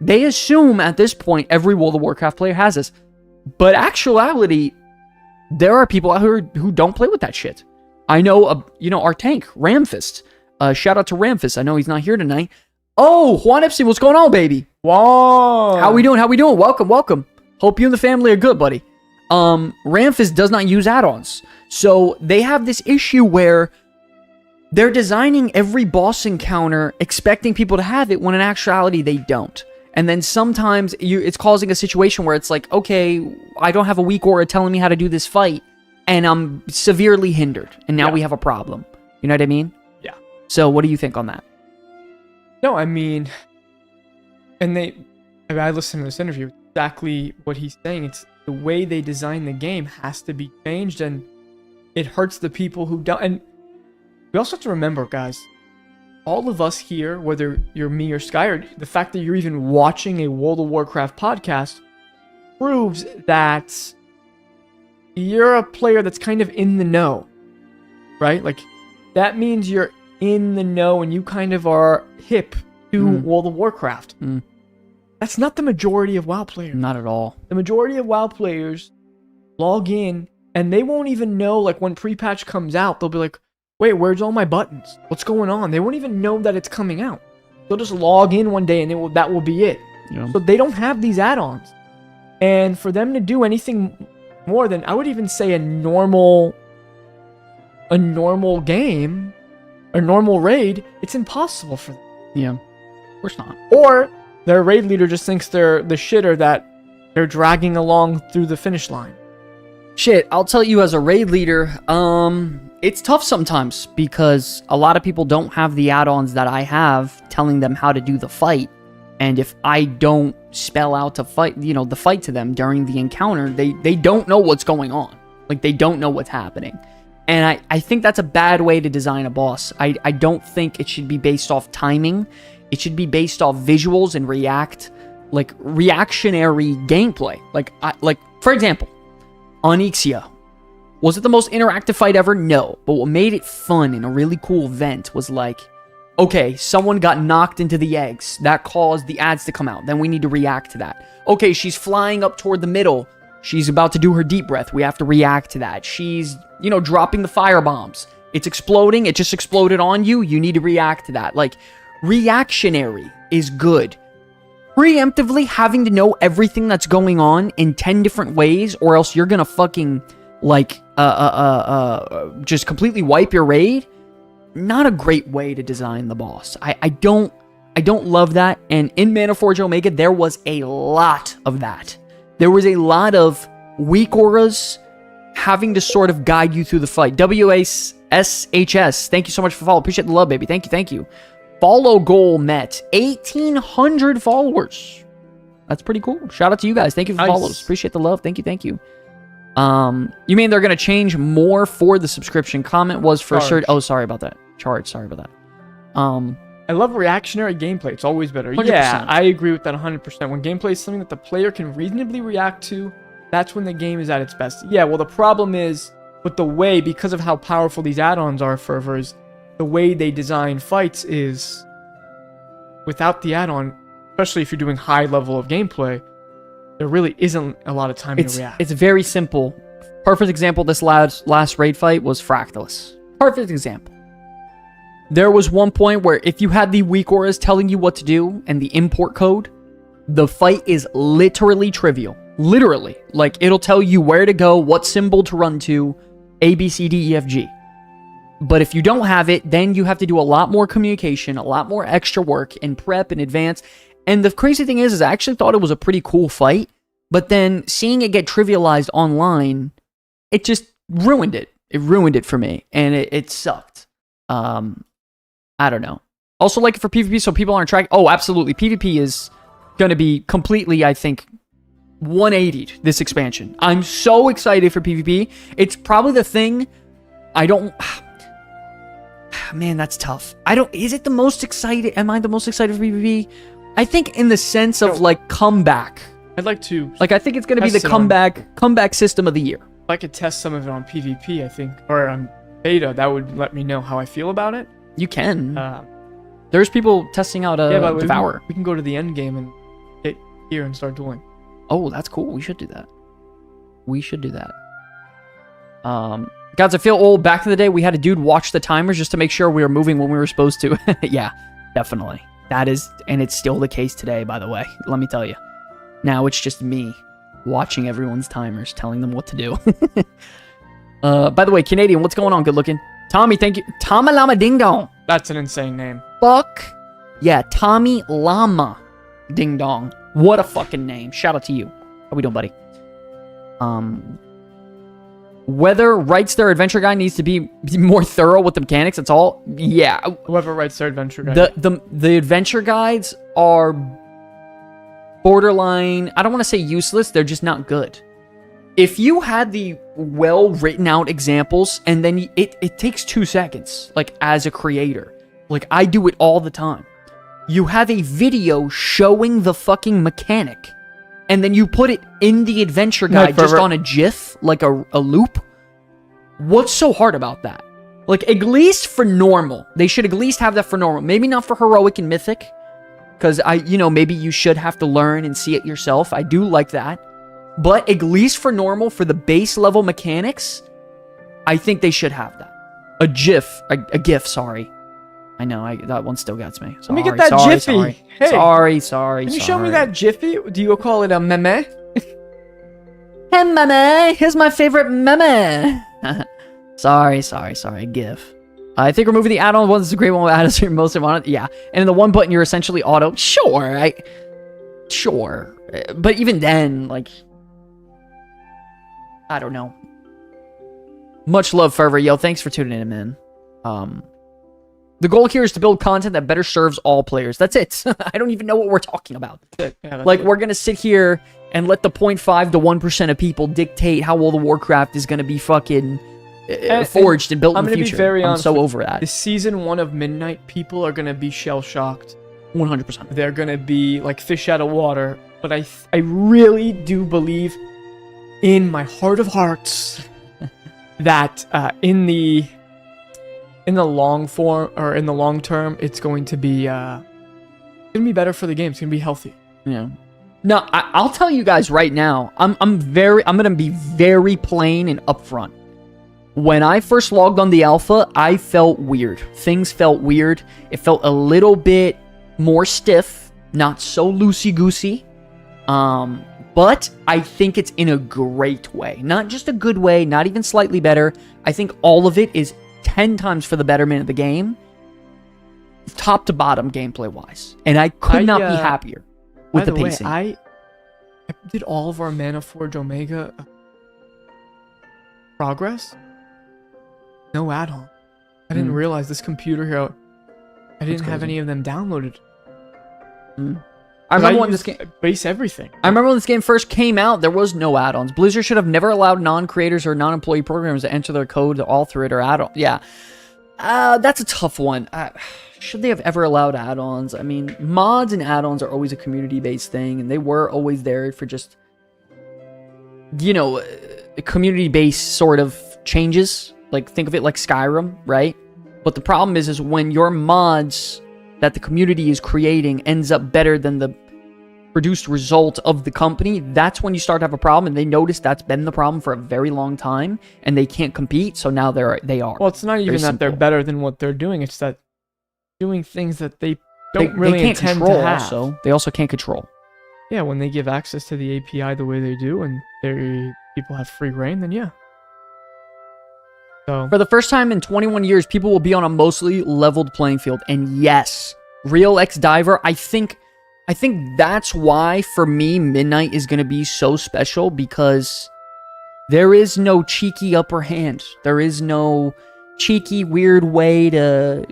They assume at this point every World of Warcraft player has this. But actuality, there are people out here who don't play with that shit. I know, our tank, Ramfist. Shout out to Ramfist. I know he's not here tonight. Oh, Juan Epstein, what's going on, baby? Whoa. How we doing? Welcome. Hope you and the family are good, buddy. Ramfist does not use add-ons. So they have this issue where they're designing every boss encounter expecting people to have it when in actuality they don't. And then sometimes it's causing a situation where it's like, okay, I don't have a weak aura telling me how to do this fight, and I'm severely hindered, and now we have a problem. You know what I mean? Yeah. So what do you think on that? No, I mean, I listened to this interview, exactly what he's saying. It's the way they design the game has to be changed, and it hurts the people who don't. And we also have to remember, guys, all of us here, whether you're me or Sky, or the fact that you're even watching a World of Warcraft podcast proves that you're a player that's kind of in the know, right? Like, that means you're in the know and you kind of are hip to World of Warcraft. That's not the majority of WoW players. Not at all. The majority of WoW players log in and they won't even know, like, when pre-patch comes out, they'll be like, wait, where's all my buttons? What's going on? They won't even know that it's coming out. They'll just log in one day and that will be it. Yeah. So they don't have these add-ons. And for them to do anything more than, I would even say, a normal game, a normal raid, it's impossible for them. Yeah. Of course not. Or their raid leader just thinks they're the shitter that they're dragging along through the finish line. Shit, I'll tell you as a raid leader, it's tough sometimes because a lot of people don't have the add-ons that I have telling them how to do the fight. And if I don't spell out the fight to them during the encounter, they don't know what's going on. Like, they don't know what's happening. And I think that's a bad way to design a boss. I don't think it should be based off timing. It should be based off visuals and reactionary gameplay. Like for example, Onyxia. Was it the most interactive fight ever? No. But what made it fun and a really cool event was like, okay, someone got knocked into the eggs. That caused the ads to come out. Then we need to react to that. Okay, she's flying up toward the middle. She's about to do her deep breath. We have to react to that. She's, dropping the fire bombs. It's exploding. It just exploded on you. You need to react to that. Like, reactionary is good. Preemptively having to know everything that's going on in 10 different ways, or else you're gonna fucking, just completely wipe your raid. Not a great way to design the boss. I don't love that. And in Manaforge Omega, there was a lot of that. There was a lot of weak auras having to sort of guide you through the fight. WASHS, thank you so much for follow. Appreciate the love, baby. Thank you. Follow goal met. 1,800 followers. That's pretty cool. Shout out to you guys. Thank you for follows. Appreciate the love. Thank you. You mean they're going to change more for the subscription? Comment was for sure. Oh, sorry about that. Charge. Sorry about that. I love reactionary gameplay. It's always better. 100%. Yeah, I agree with that 100%. When gameplay is something that the player can reasonably react to, that's when the game is at its best. Yeah, well, the problem is with the way, because of how powerful these add-ons are, Fervors, the way they design fights is, without the add-on, especially if you're doing high level of gameplay, there really isn't a lot of time to react. It's very simple. Perfect example, this last raid fight was Fractalus. Perfect example. There was one point where if you had the weak auras telling you what to do and the import code, the fight is literally trivial. Literally. Like, it'll tell you where to go, what symbol to run to, A, B, C, D, E, F, G. But if you don't have it, then you have to do a lot more communication, a lot more extra work and prep in advance. And the crazy thing is I actually thought it was a pretty cool fight, but then seeing it get trivialized online, it just ruined it. It ruined it for me, and it sucked. I don't know. Also like it for PvP so people aren't tracking. Oh, absolutely. PvP is going to be completely, I think, 180'd this expansion. I'm so excited for PvP. It's probably the thing I don't... Man, that's tough. Is it the most excited? Am I the most excited for PvP? I think in the sense of, like, comeback. I'd like to... Like, I think it's going to be the comeback system of the year. If I could test some of it on PvP, I think, or on beta, that would let me know how I feel about it. You can. There's people testing out Devour. We can go to the end game and hit here and start dueling. Oh, that's cool. We should do that. Guys, I feel old. Back in the day, we had a dude watch the timers just to make sure we were moving when we were supposed to. Yeah, definitely. That is, and it's still the case today, by the way. Let me tell you. Now it's just me watching everyone's timers, telling them what to do. By the way, Canadian, what's going on? Good looking. Tommy, thank you. Tama Lama Ding Dong. That's an insane name. Fuck. Yeah, Tommy Llama Ding Dong. What a fucking name. Shout out to you. How we doing, buddy? Whether writes their adventure guide needs to be more thorough with the mechanics, that's all. Yeah. Whoever writes their adventure guide. The adventure guides are borderline, I don't want to say useless, they're just not good. If you had the well written out examples and then it takes 2 seconds, like as a creator, like I do it all the time. You have a video showing the fucking mechanic and then you put it in the adventure guide just on a GIF, like a loop. What's so hard about that? Like, at least for normal. They should at least have that for normal. Maybe not for heroic and mythic. Because, maybe you should have to learn and see it yourself. I do like that. But at least for normal, for the base level mechanics, I think they should have that. A GIF, sorry. I know, that one still gets me. Sorry, let me get that Jiffy. Hey. Sorry. Can you show me that Jiffy? Do you call it a meme? Hey, meme. Here's my favorite meme. Sorry. GIF. I think removing the add-on was a great one with add-ons you're mostly wanted. Yeah. And in the one button, you're essentially auto. Sure. Sure. But even then, like, I don't know. Much love, Fervor. Yo, thanks for tuning in, man. The goal here is to build content that better serves all players. That's it. I don't even know what we're talking about. Yeah, like, we're going to sit here and let the 0.5 to 1% of people dictate how World of Warcraft is going to be fucking forged and built in the future. I'm going to be very honest. I'm so over that. The Season 1 of Midnight, people are going to be shell-shocked. 100%. They're going to be like fish out of water. But I really do believe in my heart of hearts that in the long form or in the long term, it's going to be better for the game. It's going to be healthy. Yeah. No, I'll tell you guys right now. I'm going to be very plain and upfront. When I first logged on the alpha, I felt weird. Things felt weird. It felt a little bit more stiff, not so loosey-goosey. But I think it's in a great way. Not just a good way, not even slightly better. I think all of it is 10 times for the betterment of the game. Top to bottom gameplay-wise. And I could not be happier with the pacing. I did all of our Mana Forge Omega progress. No add-on. I didn't realize this computer here. I didn't have any of them downloaded. I remember when this game base everything. I remember when this game first came out, there was no add-ons. Blizzard should have never allowed non-creators or non-employee programmers to enter their code to alter it or add-on. Yeah. That's a tough one. Should they have ever allowed add-ons? I mean, mods and add-ons are always a community-based thing, and they were always there for just, community-based sort of changes. Like, think of it like Skyrim, right? But the problem is when your mods that the community is creating ends up better than the produced result of the company, that's when you start to have a problem, and they notice that's been the problem for a very long time, and they can't compete, so now they are. Well, it's not even that they're better than what they're doing, it's that doing things that they don't really can't intend control to have. Also. They also can't control. Yeah, when they give access to the API the way they do, and people have free reign, then yeah. So, for the first time in 21 years, people will be on a mostly leveled playing field. And yes, Real X Diver, I think that's why, for me, Midnight is going to be so special, because there is no cheeky upper hand. There is no cheeky, weird way to,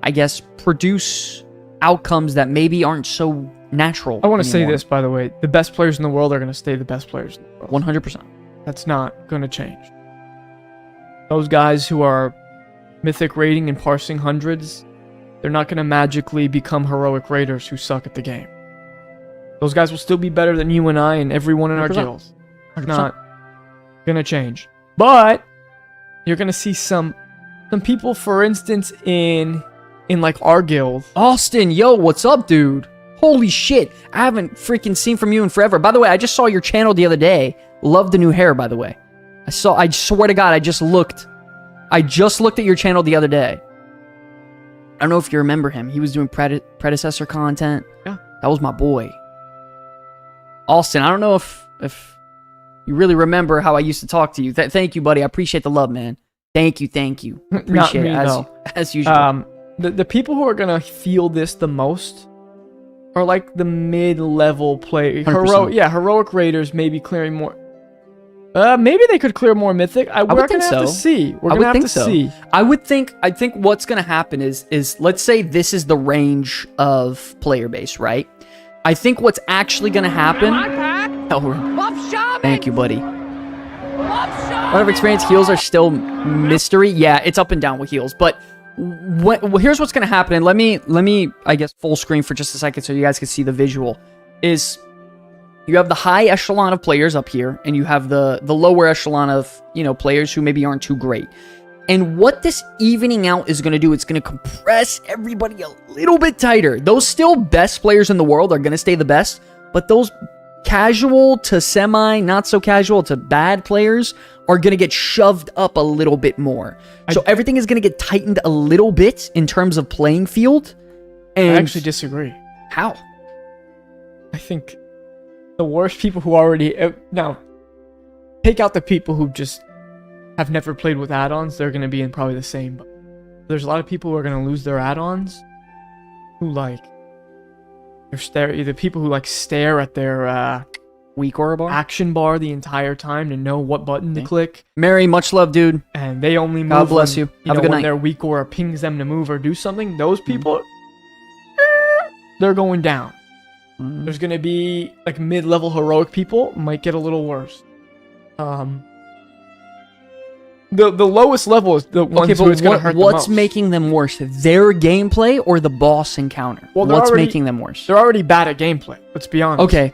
I guess, produce outcomes that maybe aren't so natural. I want to say this, by the way. The best players in the world are going to stay the best players in the world. 100%. That's not going to change. Those guys who are mythic raiding and parsing hundreds, they're not going to magically become heroic raiders who suck at the game. Those guys will still be better than you and I and everyone in our 100%. guilds. It's not going to change. But you're going to see some people, for instance, in like our guild. Austin, yo, what's up, dude? Holy shit. I haven't freaking seen from you in forever. By the way, I just saw your channel the other day. Love the new hair, by the way. I swear to God, I just looked at your channel the other day. I don't know if you remember him. He was doing predecessor content. Yeah. That was my boy. Austin, I don't know if you really remember how I used to talk to you. Thank you, buddy. I appreciate the love, man. Thank you. Not Appreciate me, it though. as usual. The people who are gonna feel this the most are like the mid-level play 100%. heroic raiders maybe clearing more. Maybe they could clear more mythic. We're gonna have to see. We're gonna have to see. I think what's gonna happen is let's say this is the range of player base, right? I think what's actually gonna happen. Thank you, buddy. A lot of experience heals are still mystery. Yeah, it's up and down with heals, but here's what's gonna happen. And let me I guess full screen for just a second so you guys can see the visual. Is you have the high echelon of players up here, and you have the lower echelon of, players who maybe aren't too great. And what this evening out is going to do, it's going to compress everybody a little bit tighter. Those still best players in the world are going to stay the best, but those casual to semi, not so casual to bad players are going to get shoved up a little bit more. So everything is going to get tightened a little bit in terms of playing field. And I actually disagree. How? I think the worst people who already now take out the people who just have never played with add-ons, they're going to be in probably the same. But there's a lot of people who are going to lose their add-ons who the people who stare at their weak aura bar, action bar the entire time to know what button to click. Mary, much love, dude. And they only move. God bless you. Have a good when night. their weak aura pings them to move or do something. Those people, they're going down. There's going to be mid-level heroic people might get a little worse. The lowest level is the ones who it's going to hurt the most. What's making them worse? Their gameplay or the boss encounter? Well, what's making them worse? They're already bad at gameplay. Let's be honest. Okay.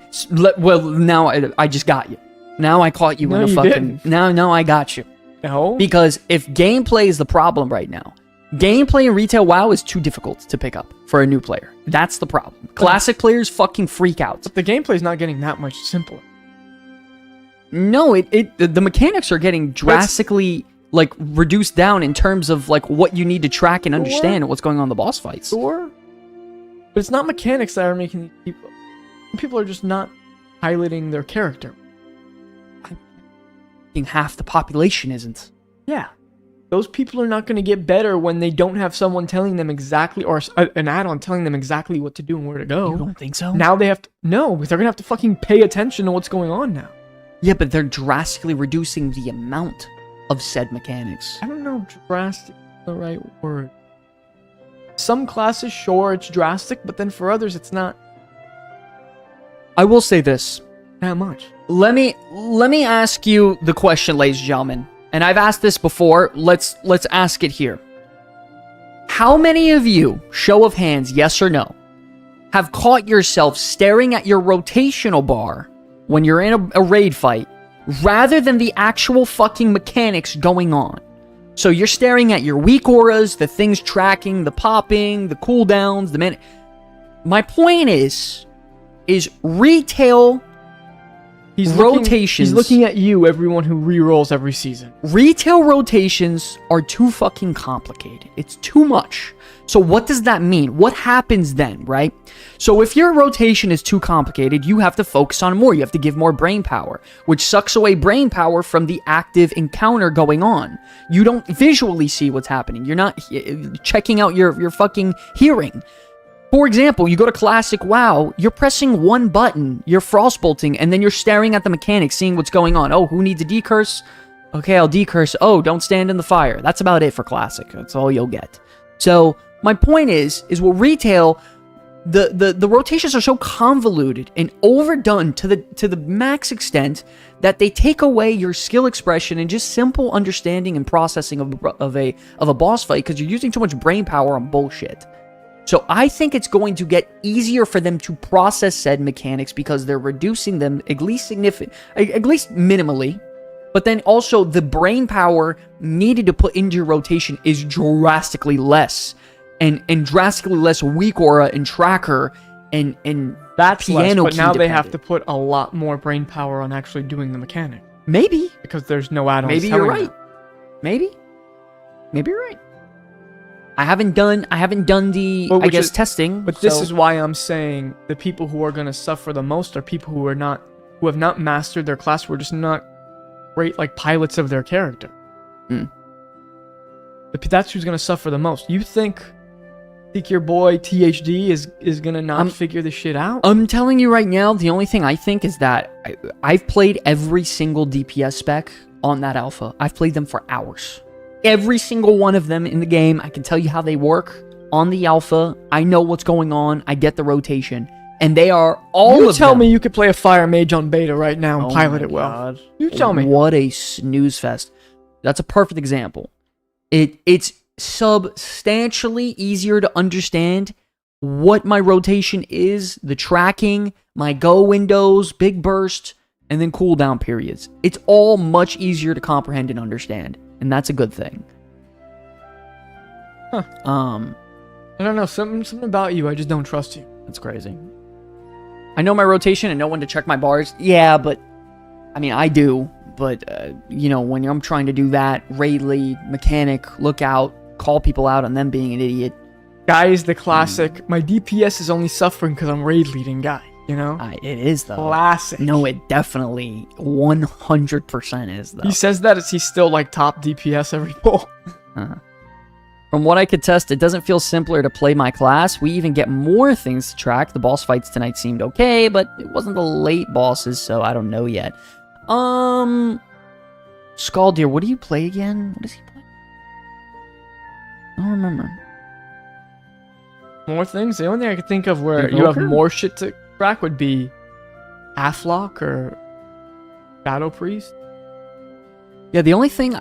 Well, now I just got you. Now I caught you in a fucking... No, I got you. No? Because if gameplay is the problem right now, gameplay in retail WoW is too difficult to pick up for a new player. That's the problem. Classic players fucking freak out. But the gameplay's not getting that much simpler. No, the mechanics are getting drastically reduced down in terms of what you need to track and understand what's going on in the boss fights. Sure. But it's not mechanics that are making these people. People are just not highlighting their character. I think half the population isn't. Yeah. Those people are not going to get better when they don't have someone telling them exactly, or an add-on telling them exactly what to do and where to go. You don't think so? Now they have to... No, they're going to have to fucking pay attention to what's going on now. Yeah, but they're drastically reducing the amount of said mechanics. I don't know if drastic is the right word. Some classes, sure, it's drastic, but then for others, it's not I will say this. that much. Let me ask you the question, ladies and gentlemen. And I've asked this before. Let's ask it here. How many of you, show of hands, yes or no, have caught yourself staring at your rotational bar when you're in a raid fight rather than the actual fucking mechanics going on? So you're staring at your weak auras, the things tracking, the popping, the cooldowns, the minute. My point is retail rotations. He's looking at you, everyone who re-rolls every season. Retail rotations are too fucking complicated. It's too much. So what does that mean? What happens then, right? So if your rotation is too complicated, you have to focus on more. You have to give more brain power, which sucks away brain power from the active encounter going on. You don't visually see what's happening. You're not checking out your fucking hearing. For example, you go to Classic WoW, you're pressing one button, you're frostbolting, and then you're staring at the mechanics, seeing what's going on. Oh, who needs a decurse? Okay, I'll decurse. Oh, don't stand in the fire. That's about it for Classic. That's all you'll get. So, my point is with retail, the rotations are so convoluted and overdone to the max extent that they take away your skill expression and just simple understanding and processing of a boss fight because you're using too much brain power on bullshit. So I think it's going to get easier for them to process said mechanics because they're reducing them at least minimally. But then also the brain power needed to put into your rotation is drastically less. And drastically less weak aura and tracker and that's piano less, but now key they have dependent. to put a lot more brain power on actually doing the mechanic. Maybe. Because there's no add-ons. Maybe you're right. Maybe you're right. I haven't done the testing. But this is why I'm saying the people who are going to suffer the most are people who have not mastered their class, who are just not great pilots of their character. That's who's gonna suffer the most. You think your boy THD is gonna not figure this shit out? I'm telling you right now, the only thing I think is that I've played every single DPS spec on that alpha. I've played them for hours. Every single one of them in the game. I can tell you how they work on the alpha. I know what's going on. I get the rotation. And they are all of them. You tell me you could play a fire mage on beta right now and pilot it well. God. You tell me. What a snooze fest. That's a perfect example. It's substantially easier to understand what my rotation is, the tracking, my go windows, big burst, and then cooldown periods. It's all much easier to comprehend and understand, and that's a good thing. Huh. I don't know, something about you, I just don't trust you. That's crazy. I know my rotation and know when to check my bars. Yeah, but I mean, I do. But, when I'm trying to do that, raid lead, mechanic, lookout, call people out on them being an idiot. Guys, the classic, my DPS is only suffering because I'm raid leading guy, you know? It is, though. Classic. No, it definitely 100% is, though. He says that as he's still, like, top DPS every pull. From what I could test, it doesn't feel simpler to play my class. We even get more things to track. The boss fights tonight seemed okay, but it wasn't the late bosses, so I don't know yet. Scaldeer, what do you play again? What does he play? I don't remember. More things? The only thing I could think of where you have more shit to track would be Halflock or Shadow Priest. Yeah, the only thing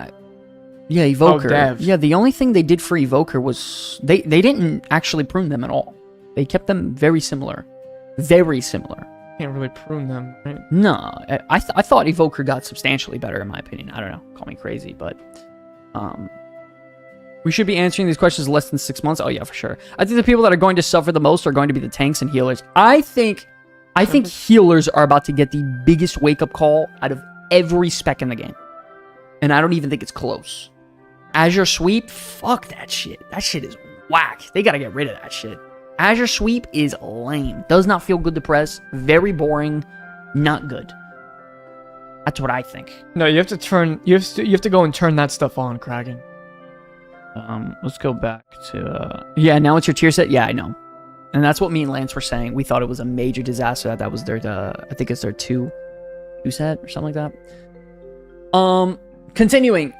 Evoker. Dev. Yeah, the only thing they did for Evoker was they didn't actually prune them at all. They kept them very similar. Very similar. Can't really prune them, right? No, I thought Evoker got substantially better in my opinion. I don't know. Call me crazy, but we should be answering these questions in less than 6 months. Oh yeah, for sure. I think the people that are going to suffer the most are going to be the tanks and healers. I think healers are about to get the biggest wake-up call out of every spec in the game. And I don't even think it's close. Azure Sweep, fuck that shit. That shit is whack. They gotta get rid of that shit. Azure Sweep is lame. Does not feel good to press. Very boring. Not good. That's what I think. No, you have to turn. You have to go and turn that stuff on, Kraken. Let's go back to. Yeah, now it's your tier set. Yeah, I know. And that's what me and Lance were saying. We thought it was a major disaster. That was their. I think it's their two set or something like that. Continuing,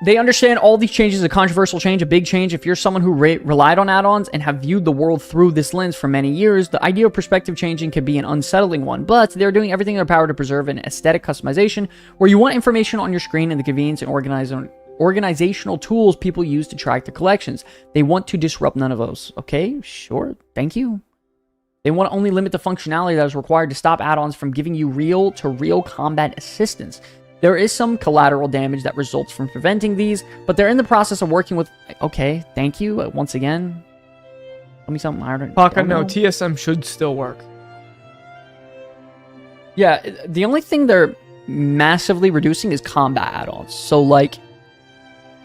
they understand all these changes, a controversial change, a big change. If you're someone who relied on add-ons and have viewed the world through this lens for many years, the idea of perspective changing can be an unsettling one, but they're doing everything in their power to preserve an aesthetic customization where you want information on your screen and the convenience and organizational tools people use to track their collections. They want to disrupt none of those. Okay, sure, thank you. They want to only limit the functionality that is required to stop add-ons from giving you real-to-real combat assistance. There is some collateral damage that results from preventing these, but they're in the process of working with... Okay, thank you. Once again, tell me something I don't know. TSM should still work. Yeah, the only thing they're massively reducing is combat add-ons. So, like,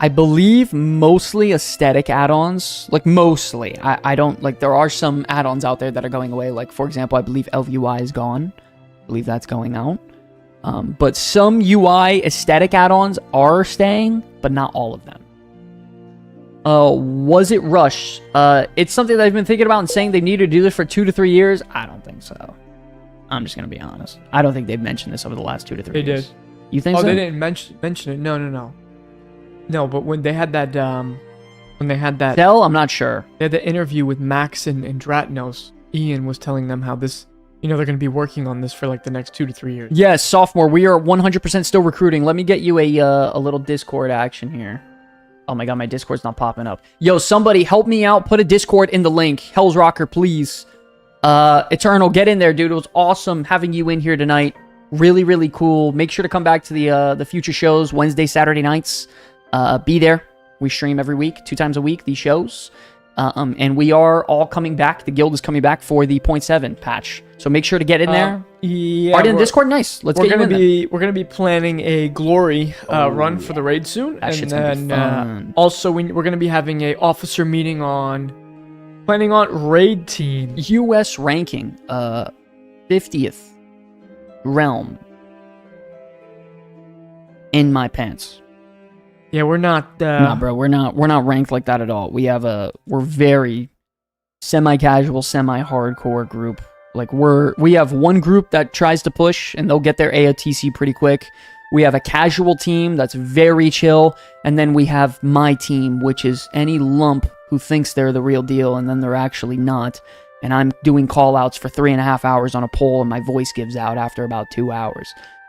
I believe mostly aesthetic add-ons. Like, mostly. I don't... Like, there are some add-ons out there that are going away. Like, for example, I believe LVUI is gone. I believe that's going out. But some UI aesthetic add-ons are staying, but not all of them. Was it Rush? It's something that I've been thinking about and saying they need to do this for 2 to 3 years. I don't think so. I'm just going to be honest. I don't think they've mentioned this over the last 2 to 3 years. They did. You think so? Oh, they didn't mention it. No. No, but when they had that... Tell? I'm not sure. They had the interview with Max and Dratnos. Ian was telling them how this... they're going to be working on this for like the next 2 to 3 years. Yes, sophomore. We are 100% still recruiting. Let me get you a little Discord action here. Oh my god, my Discord's not popping up. Yo, somebody help me out. Put a Discord in the link. Hell's Rocker, please. Eternal, get in there, dude. It was awesome having you in here tonight. Really, really cool. Make sure to come back to the future shows, Wednesday, Saturday nights. Be there. We stream every week, 2 times a week, these shows. And we are all coming back. The guild is coming back for the 0.7 patch. So make sure to get in there. Yeah, Already in Discord? Nice. Let's get you in there. We're going to be planning a glory run for the raid soon. That shit's and gonna be fun. Also, we're going to be having a officer meeting planning on raid team. US ranking. 50th realm. In my pants. Yeah, we're not. Nah, bro, we're not ranked like that at all. We're very semi-casual, semi-hardcore group. Like we have one group that tries to push and they'll get their AOTC pretty quick. We have a casual team that's very chill, and then we have my team, which is any lump who thinks they're the real deal and then they're actually not. And I'm doing call-outs for 3.5 hours on a poll, and my voice gives out after about 2 hours.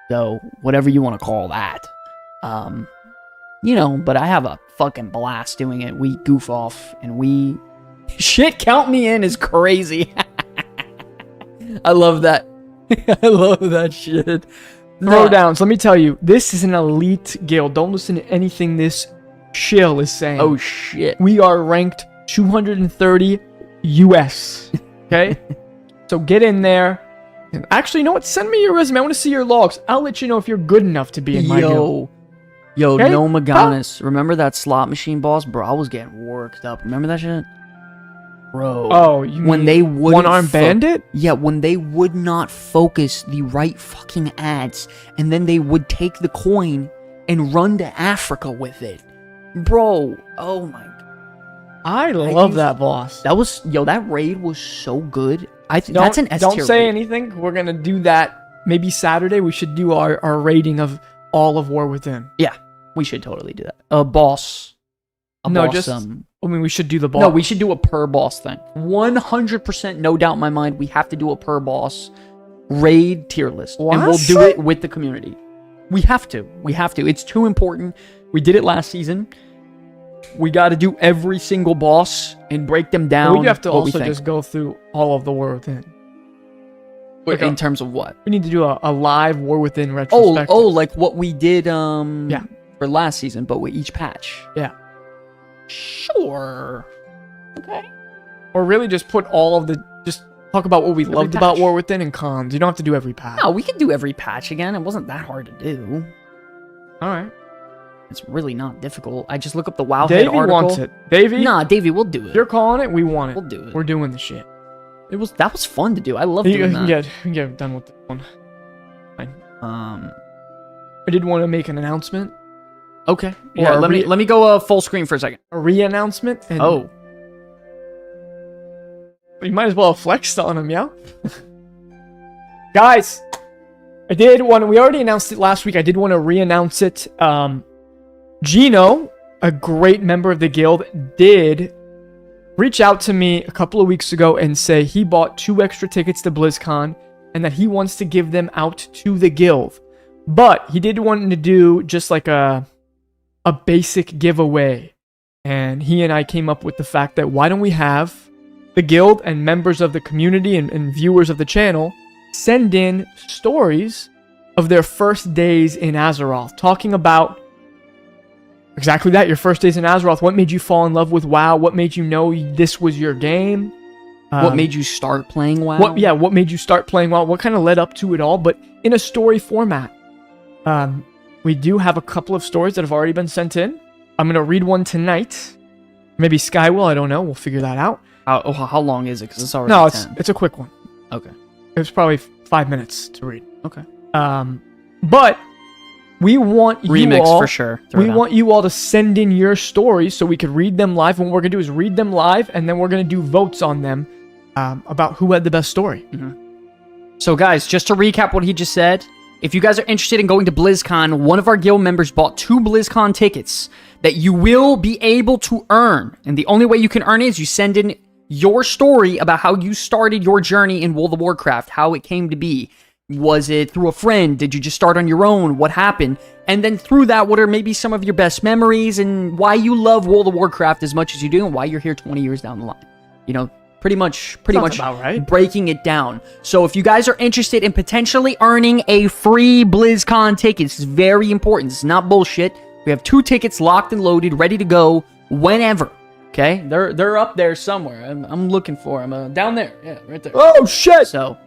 So whatever you want to call that. But I have a fucking blast doing it. We goof off and we shit, count me in is crazy. I love that. I love that shit. Throwdowns, let me tell you, this is an elite guild. Don't listen to anything this shill is saying. Oh shit. We are ranked 230 US. Okay? So get in there. And actually, you know what? Send me your resume. I want to see your logs. I'll let you know if you're good enough to be in my guild. Yo, okay? no Maganis. Remember that slot machine boss? Bro, I was getting worked up. Remember that shit? Bro. Oh, you when they would one-arm bandit? Yeah, when they would not focus the right fucking ads, and then they would take the coin and run to Africa with it. Bro, oh my god. I love that boss. That raid was so good. I think that's an S tier. Don't say raid. anything. We're gonna do that maybe Saturday. We should do our rating of all of War Within. Yeah, we should totally do that. A boss. We should do the boss. No, we should do a per boss thing. 100%, no doubt in my mind, we have to do a per boss raid tier list. What? And we'll do it with the community. We have to. It's too important. We did it last season. We got to do every single boss and break them down. We have to also just go through all of the War Within. In terms of what? We need to do a live War Within retrospective. Oh, like what we did for last season, but with each patch. Yeah. Sure. Okay. Or really just put just talk about what we loved about War Within and cons. You don't have to do every patch. No, we could do every patch again. It wasn't that hard to do. Alright. It's really not difficult. I just look up the WoW Head article. Davey wants it. Davey? Nah, Davey, we'll do it. If you're calling it, we want it. We'll do it. We're doing the shit. That was fun to do. I love doing that. Yeah, we can get done with this one. Fine. I did want to make an announcement. Okay. Yeah, let me go full screen for a second. A re-announcement. Oh. You might as well have flexed on him, yeah? Guys, we already announced it last week. I did want to re-announce it. Gino, a great member of the guild, did reach out to me a couple of weeks ago and say he bought 2 extra tickets to BlizzCon and that he wants to give them out to the guild. But he did want to do just like a basic giveaway. And he and I came up with the fact that why don't we have the guild and members of the community and viewers of the channel send in stories of their first days in Azeroth, talking about exactly that, your first days in Azeroth. What made you fall in love with WoW? What made you know this was your game? What made you start playing WoW? What made you start playing WoW? What kind of led up to it all, but in a story format. We do have a couple of stories that have already been sent in. I'm going to read one tonight. Maybe Sky will, I don't know. We'll figure that out. How long is it? Because it's already 10. It's a quick one. Okay. It was probably 5 minutes to read. Okay. But we want remix for sure. We want you all to send in your stories so we could read them live. And what we're going to do is read them live, and then we're going to do votes on them about who had the best story. Mm-hmm. So guys, just to recap what he just said, if you guys are interested in going to BlizzCon, one of our guild members bought 2 BlizzCon tickets that you will be able to earn. And the only way you can earn it is you send in your story about how you started your journey in World of Warcraft, how it came to be. Was it through a friend? Did you just start on your own? What happened? And then through that, what are maybe some of your best memories and why you love World of Warcraft as much as you do and why you're here 20 years down the line? You know, pretty much about right. Breaking it down. So if you guys are interested in potentially earning a free BlizzCon ticket, this is very important. This is not bullshit. We have 2 tickets locked and loaded, ready to go whenever. Okay? They're up there somewhere. I'm looking for them. Down there. Yeah, right there. Oh, shit! So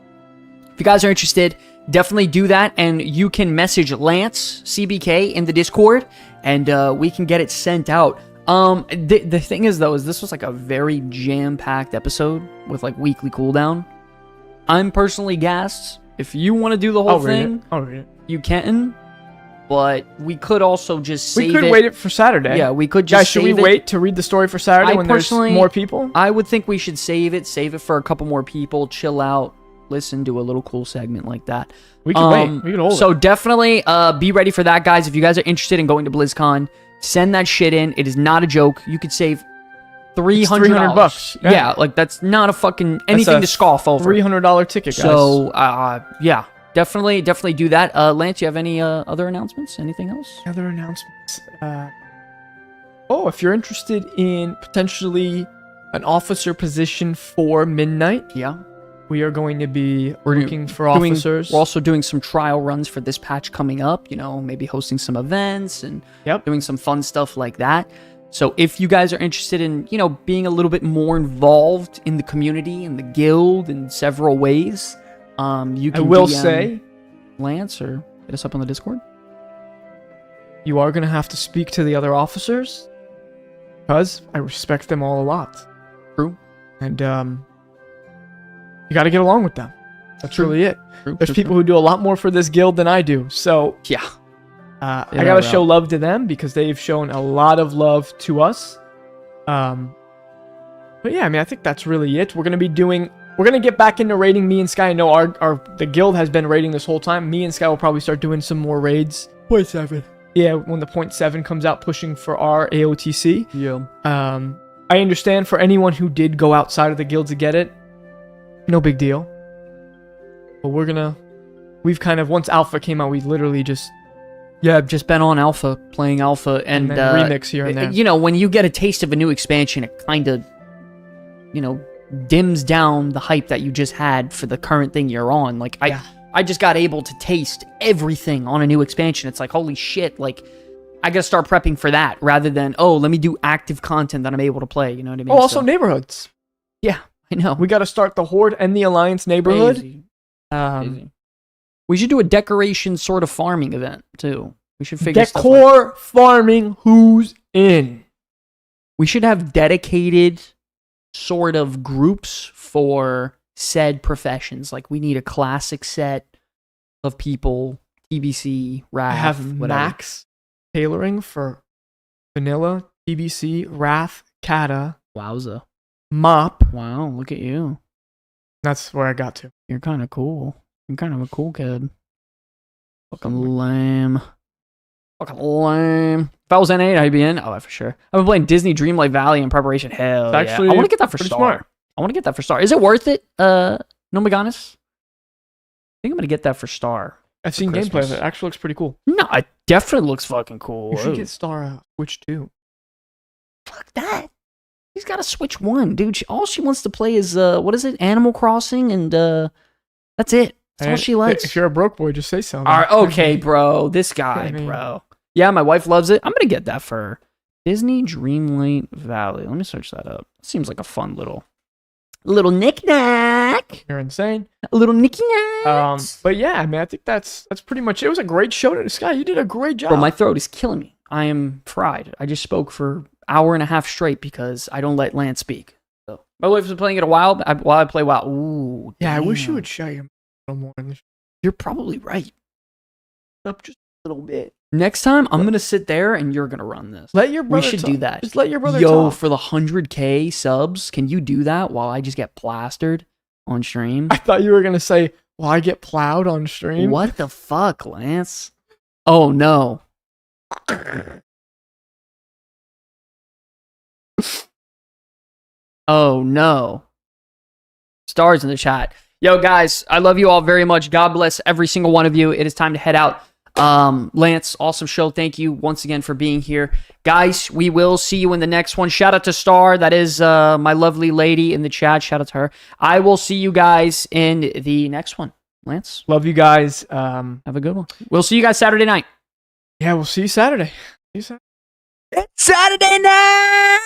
if you guys are interested, definitely do that, and you can message Lance CBK in the Discord, and we can get it sent out. The thing is, though, is this was like a very jam-packed episode with like weekly cooldown. I'm personally gassed. If you want to do the whole thing, I'll read it. you can. but we could also just save We could wait it for Saturday. Yeah, we could just Guys, should we wait to read the story for Saturday when there's more people? I would think we should save it for a couple more people, chill out, listen to a little cool segment like that. We can wait. We can hold it. So definitely be ready for that, guys. If you guys are interested in going to BlizzCon, send that shit in. It is not a joke. You could save $300. Yeah, like that's not a fucking anything to scoff over. $300 ticket, guys. So yeah, definitely do that. Lance, you have any other announcements? Anything else? Other announcements. If you're interested in potentially an officer position for Midnight, yeah, we are going to be looking for officers. We're also doing some trial runs for this patch coming up. You know, maybe hosting some events and doing some fun stuff like that. So if you guys are interested in, you know, being a little bit more involved in the community and the guild in several ways, you can. I will say, Lance, or hit us up on the Discord. You are going to have to speak to the other officers because I respect them all a lot. True. And you got to get along with them. That's really it. There's people who do a lot more for this guild than I do. So yeah. I gotta show love to them because they've shown a lot of love to us. But yeah, I mean, I think that's really it. We're gonna get back into raiding. Me and Sky. I know the guild has been raiding this whole time. Me and Sky will probably start doing some more raids. 0.7. Yeah, when the 0.7 comes out, pushing for our AOTC. Yeah. I understand for anyone who did go outside of the guild to get it, no big deal. But we've kind of, once Alpha came out, we literally just. Yeah, I've just been on Alpha, playing Alpha, and remix here and there. You know, when you get a taste of a new expansion, it kind of, you know, dims down the hype that you just had for the current thing you're on. Like, I just got able to taste everything on a new expansion. It's like, holy shit, like, I gotta start prepping for that, rather than, let me do active content that I'm able to play, you know what I mean? Also neighborhoods. Yeah, I know. We gotta start the Horde and the Alliance neighborhood. Crazy. We should do a decoration sort of farming event, too. We should figure Decor farming, who's in? We should have dedicated sort of groups for said professions. Like, we need a classic set of people, TBC, Wrath, I have whatever. Max tailoring for Vanilla, TBC, Wrath, Kata. Wowza. Mop. Wow, look at you. That's where I got to. You're kind of cool. You're kind of a cool kid. Fucking lame. Fucking lame. If I was N8, I'd be in. Oh, for sure. I've been playing Disney Dreamlight Valley in preparation. Hell yeah. Actually, I want to get that for Star. Smart. I want to get that for Star. Is it worth it, No Meganis? I think I'm going to get that for Star. I've seen gameplay of it. It actually looks pretty cool. No, it definitely looks fucking cool. You should get Star Switch 2. Fuck that. He's got a Switch 1, dude. All she wants to play is, what is it? Animal Crossing, and that's it. That's all she likes. If you're a broke boy, just say so. All right, okay, bro. This guy, bro. Yeah, my wife loves it. I'm going to get that for Disney Dreamlight Valley. Let me search that up. Seems like a fun little knick-knack. You're insane. A little knick-knack. But yeah, I mean, I think that's pretty much it. It was a great show to Sky. You did a great job. Bro, my throat is killing me. I am fried. I just spoke for an hour and a half straight because I don't let Lance speak. So my wife was playing it a while while I play WoW. Ooh, yeah, damn. I wish you would shut your mouth a little more. You're probably right. Up just a little bit. Next time, I'm gonna sit there and you're gonna run this. Let your brother We should talk. do that. Just let your brother talk. talk. For the 100K subs, can you do that while I just get plastered on stream? I thought you were gonna say, "Well, I get plowed on stream." What the fuck, Lance? Oh no. Oh no. Stars in the chat. Yo, guys, I love you all very much. God bless every single one of you. It is time to head out. Lance, awesome show. Thank you once again for being here. Guys, we will see you in the next one. Shout out to Star. That is my lovely lady in the chat. Shout out to her. I will see you guys in the next one. Lance? Love you guys. Have a good one. We'll see you guys Saturday night. Yeah, we'll see you Saturday. Saturday night!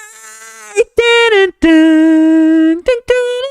Dun, dun, dun, dun, dun.